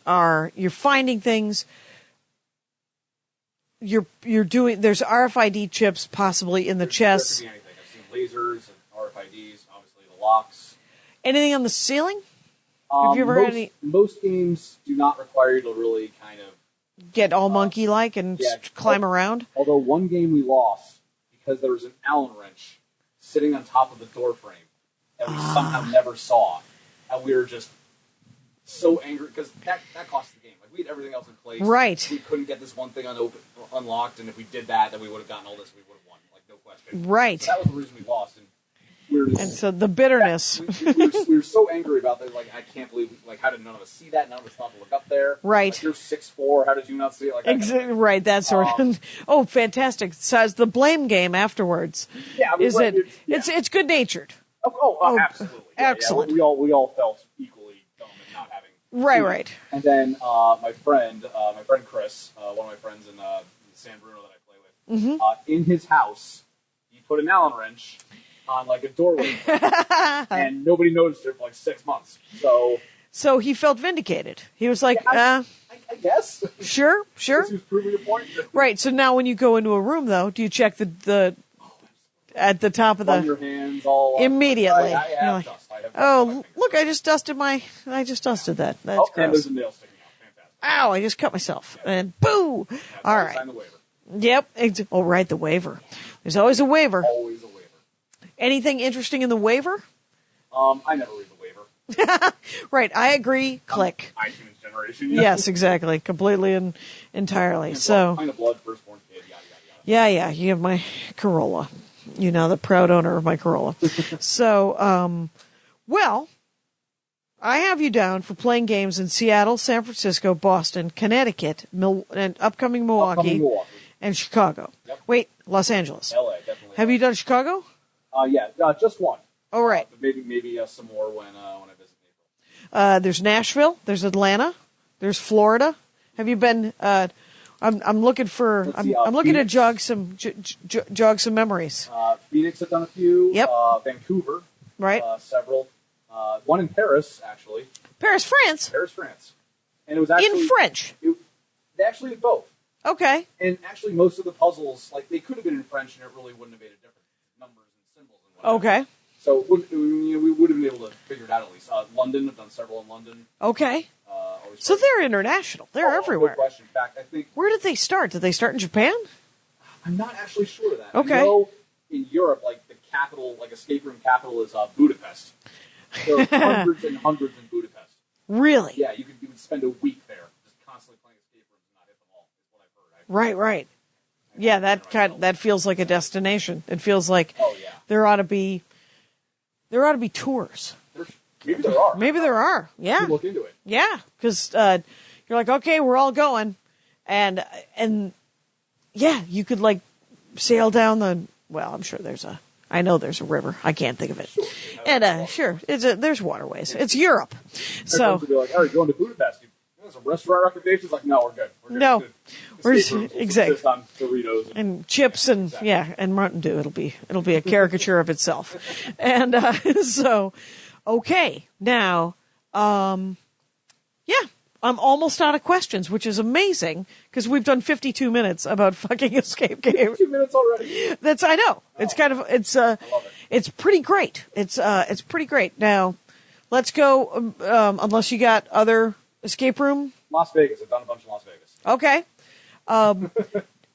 you're finding things. You're doing. There's RFID chips possibly in the chest. There could be anything. I've seen lasers and RFIDs, obviously the locks. Anything on the ceiling? Have you ever had any Most games do not require you to really kind of. get all monkey like and climb around? Although one game we lost because there was an Allen wrench sitting on top of the door frame that we somehow never saw, and we were just so angry because that cost the game. Like we had everything else in place. Right. We couldn't get this one thing unlocked, and if we did that, then we would have gotten all this. We would have won, like no question. Right. So that was the reason we lost, and we were just, And so the bitterness. we were so angry about that. Like I can't believe. Like how did none of us see that? None of us thought to look up there. Right. Like, you're 6'4". How did you not see it? Like Right, that sort of. Oh, fantastic! So it's the blame game afterwards. Yeah, I mean, Is it? Yeah. It's good natured. Oh, absolutely. Yeah, excellent. Yeah, we all felt equally dumb and not having. Right. And then my friend Chris, one of my friends in San Bruno that I play with, in his house, he put an Allen wrench on like a doorway, and nobody noticed it for like 6 months. So he felt vindicated. He was like, I guess. Sure. He was proving a point. Right. So now when you go into a room, though, do you check the at the top of On the your hands all immediately? I You're have like, dust. I have dust on my oh, fingers. look! I just dusted that. That's and there's gross. a nail sticking out. Fantastic. Ow! I just cut myself. And boo! Yeah, All Sign right. the waiver. Yep. Oh, right. The waiver. There's always a waiver. Always a waiver. Anything interesting in the waiver? I never read the waiver. Right. I agree. Click. iTunes generation. Yes, exactly. Completely and entirely. So, Kind of blood, firstborn kid, yada, yada, yada. yeah. You have my Corolla. You know, the proud owner of my Corolla. So, well, I have you down for playing games in Seattle, San Francisco, Boston, Connecticut, and upcoming Milwaukee, and Chicago. Yep. Wait, Los Angeles. LA, definitely. Have you done Chicago? Yeah, just one. Oh, right. But maybe some more when I visit in April. There's Nashville. There's Atlanta. There's Florida. Have you been? I'm looking for. Let's I'm see, looking to Phoenix. jog some memories. Phoenix have done a few. Yep. Vancouver. Right. Several. One in Paris, actually. Paris, France. Paris, France. And it was actually In French. They actually did both. Okay. And actually, most of the puzzles, like they could have been in French, and it really wouldn't have made a difference. Numbers and symbols and whatnot. Okay. So we would have been able to figure it out at least. London, I've done several in London. Okay. Always So fun. they're international. They're everywhere. Good question. In fact, I think Where did they start? Did they start in Japan? I'm not actually sure of that. Okay. I know in Europe, like the capital, like escape room capital is Budapest. There are hundreds and hundreds in Budapest. Really? Yeah, you would spend a week there just constantly playing escape rooms and not hit them all. Is what I've heard. Right. Yeah, that feels like a destination. It feels like Oh yeah. there ought to be tours. Maybe there are. Maybe there are. Yeah. You look into it. Yeah, because you're like, okay, we're all going, and yeah, you could like sail down the. Well, I'm sure I know there's a river. I can't think of it. Sure. And sure, there's waterways. It's Europe, so Everyone's gonna be like, all right, going to Budapest. Some restaurant recommendations? Like, no, we're good. No. Good. We're Escape rooms will exact- insist on Doritos and chips and and Mountain Dew. It'll be a caricature of itself, and so okay now. Yeah, I'm almost out of questions, which is amazing because we've done 52 minutes about fucking escape games. 2 minutes already. I know. It's kind of I love it. it's pretty great. It's pretty great. Now, let's go. Unless you got other escape room. Las Vegas. I've done a bunch in Las Vegas. Okay.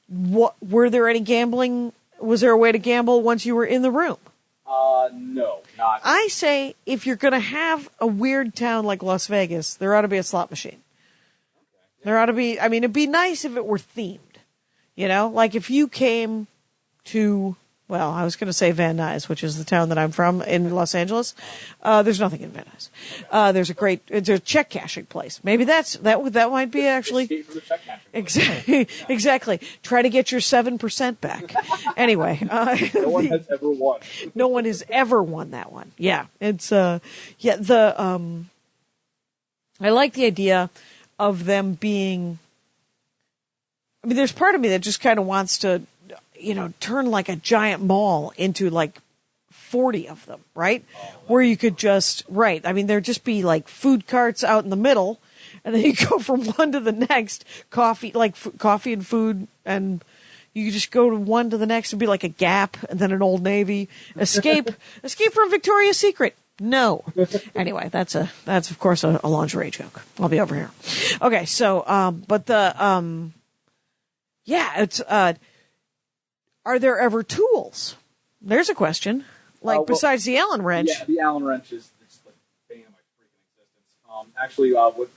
What were there any gambling? Was there a way to gamble once you were in the room? No, not. I say if you're going to have a weird town like Las Vegas, there ought to be a slot machine. There ought to be. I mean, it'd be nice if it were themed. You know, like if you came to. Well, I was going to say Van Nuys, which is the town that I'm from in Los Angeles. There's nothing in Van Nuys. It's a check cashing place. Maybe that might be actually. Escape from the check cashing. Exactly. Try to get your 7% back. Anyway, No one has ever won. no one has ever won that one. Yeah, it's I like the idea of them being. I mean, there's part of me that just kind of wants to, turn like a giant mall into like 40 of them, right? Where you could just, right. I mean, there'd just be like food carts out in the middle, and then you go from one to the next, coffee and food, and you could just go to one to the next and be like a Gap, and then an Old Navy. Escape from Victoria's Secret. No. Anyway, that's of course a lingerie joke. I'll be over here. Okay, so, it's, are there ever tools? There's a question. Besides the Allen wrench. Yeah, the Allen wrench is the bane of my freaking existence. Actually,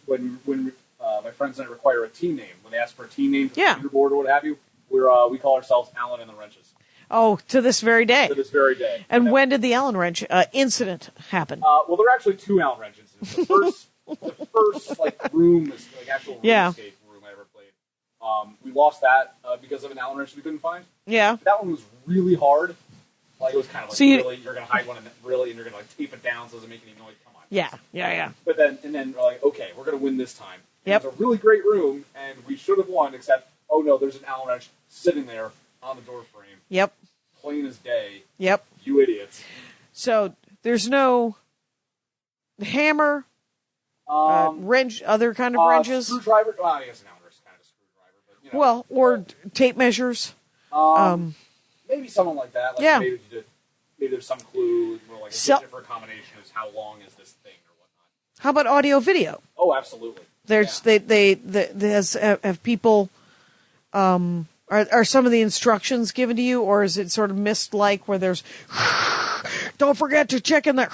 when my friends and I require a team name, when they ask for a team name for Yeah. the leaderboard or what have you, we call ourselves Allen and the Wrenches. Oh, to this very day. To this very day. And when did the Allen wrench incident happen? Well, there are actually 2 Allen Wrench incidents. The first like room, like actual room escape room I ever played. We lost that because of an Allen wrench we couldn't find. Yeah. That one was really hard. Like it was kind of like you're gonna hide one and you're gonna like tape it down so it doesn't make any noise. Come on. Yeah. But then we're like, okay, we're gonna win this time. Yep. It was a really great room, and we should have won. Except, oh no, there's an Allen wrench sitting there on the door frame. Yep. Plain as day. Yep. You idiots. So there's no hammer, wrench, other kind of wrenches. Screwdriver. Well, I guess an Allen wrench is kind of a screwdriver, but you know. Well, or tape measures. Maybe someone like that. Like Yeah. Maybe there's some clue. Where like a digit for a combination is how long is this thing or whatnot. How about audio video? Oh, absolutely. There's have people are some of the instructions given to you, or is it sort of mist-like where there's don't forget to check in there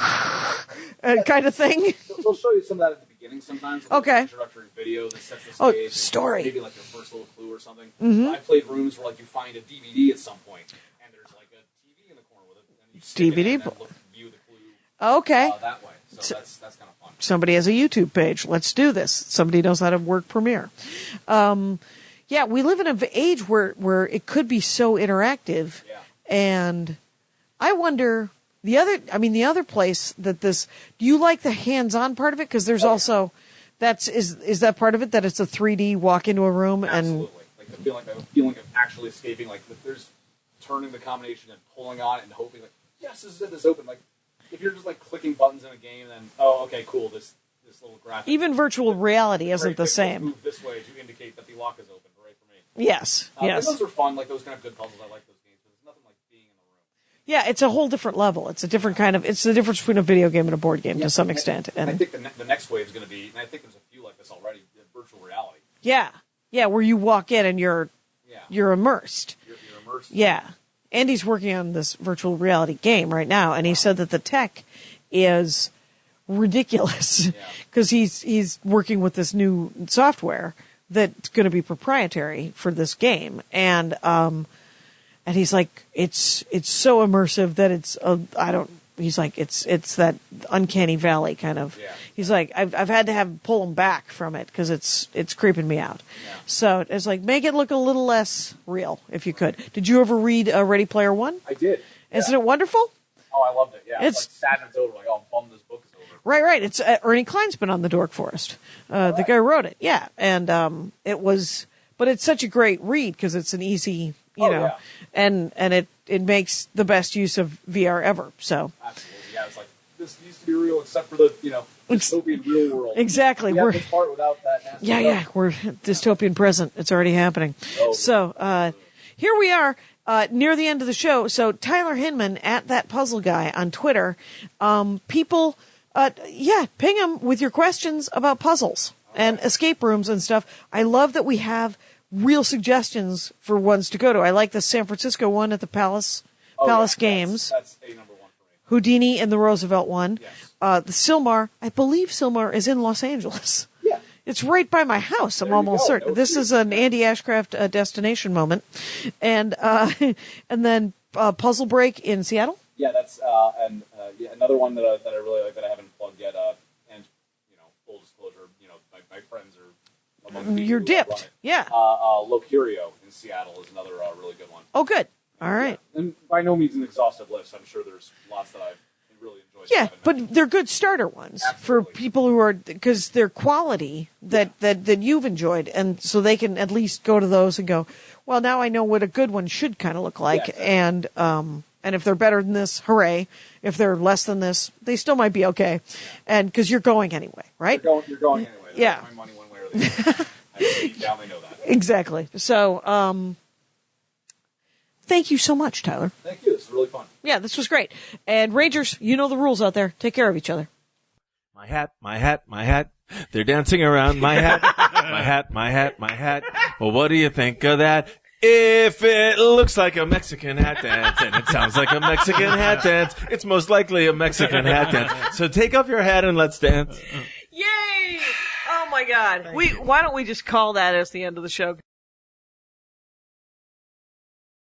kind of thing? They'll show you some of that at the beginning sometimes. Like Okay. An introductory video that sets the stage. And story. Maybe like your first little clue or something. I played rooms where like you find a DVD at some point, and there's like a TV in the corner with it, and you stick DVD? it in and then view the clue Okay. that way. So that's kind of fun. Somebody has a YouTube page. Let's do this. Somebody knows how to work Premiere. Yeah, we live in an age where it could be so interactive. Yeah. And I wonder the other place that do you like the hands-on part of it? Because there's also, is that part of it, that it's a 3D walk into a room? Absolutely. Like the feeling of actually escaping, like if there's turning the combination and pulling on it and hoping like, yes, this is it, this open. Like if you're just like clicking buttons in a game, then okay, cool, this little graphic. Even virtual reality isn't the Let's same. move this way to indicate that the lock is open. Hooray for me. Yes. And those are fun, like those kind of good puzzles. I like those games. But there's nothing like being in the room. Yeah, it's a whole different level. It's a different kind of. It's the difference between a video game and a board game to some extent. And I think the next wave is going to be, and I think there's a few like this already, virtual reality. Yeah, where you walk in and you're immersed. You're immersed. Yeah, Andy's working on this virtual reality game right now, and he said that the tech is ridiculous because he's working with this new software that's going to be proprietary for this game, and he's like, it's so immersive that he's like, it's that uncanny valley kind of. Yeah. He's like, I've had to pull him back from it because it's creeping me out. Yeah. So it's like, make it look a little less real if you could. Did you ever read Ready Player One? I did. Isn't it wonderful? Oh, I loved it. Yeah, it's like sad it's over. Like, oh, I'm bummed this book is over. Right. It's Ernie Klein's been on the Dork Forest. The guy who wrote it. Yeah, and it was, but it's such a great read because it's an easy, and it makes the best use of VR ever. So absolutely, yeah. It's like this needs to be real, except for the dystopian real world. Exactly. We're this part without that. Nasty stuff. We're dystopian present. It's already happening. Oh, so here we are. Near the end of the show. So Tyler Hinman at That Puzzle Guy on Twitter. People, ping him with your questions about puzzles and escape rooms and stuff. I love that we have real suggestions for ones to go to. I like the San Francisco one at the Palace Games. That's a number one for me. Houdini and the Roosevelt one. Yes. The Silmar, I believe Silmar is in Los Angeles. Yeah. It's right by my house. I'm almost certain. No, this is an Andy Ashcraft destination moment, and then Puzzle Break in Seattle. Yeah, that's another one that I really like that I haven't plugged yet. And full disclosure, my friends are among the You're people who run dipped, it. yeah. Locurio in Seattle is another really good one. Oh, good. All right. Yeah. And by no means an exhaustive list. I'm sure there's lots that I've really enjoyed. Yeah, but they're good starter ones for people who are, because they're quality that you've enjoyed, and so they can at least go to those and go, well, now I know what a good one should kind of look like, and if they're better than this, hooray! If they're less than this, they still might be okay, and because you're going anyway, right? You're going anyway. They're Yeah. my money one way or the other. Deep down, they know that. Exactly. So, thank you so much, Tyler. Thank you. This is really fun. Yeah, this was great. And Rangers, you know the rules out there. Take care of each other. My hat, my hat, my hat. They're dancing around my hat. My hat, my hat, my hat. Well, what do you think of that? If it looks like a Mexican hat dance and it sounds like a Mexican hat dance, it's most likely a Mexican hat dance. So take off your hat and let's dance. Yay! Yay! Oh my God. Why don't we just call that as the end of the show?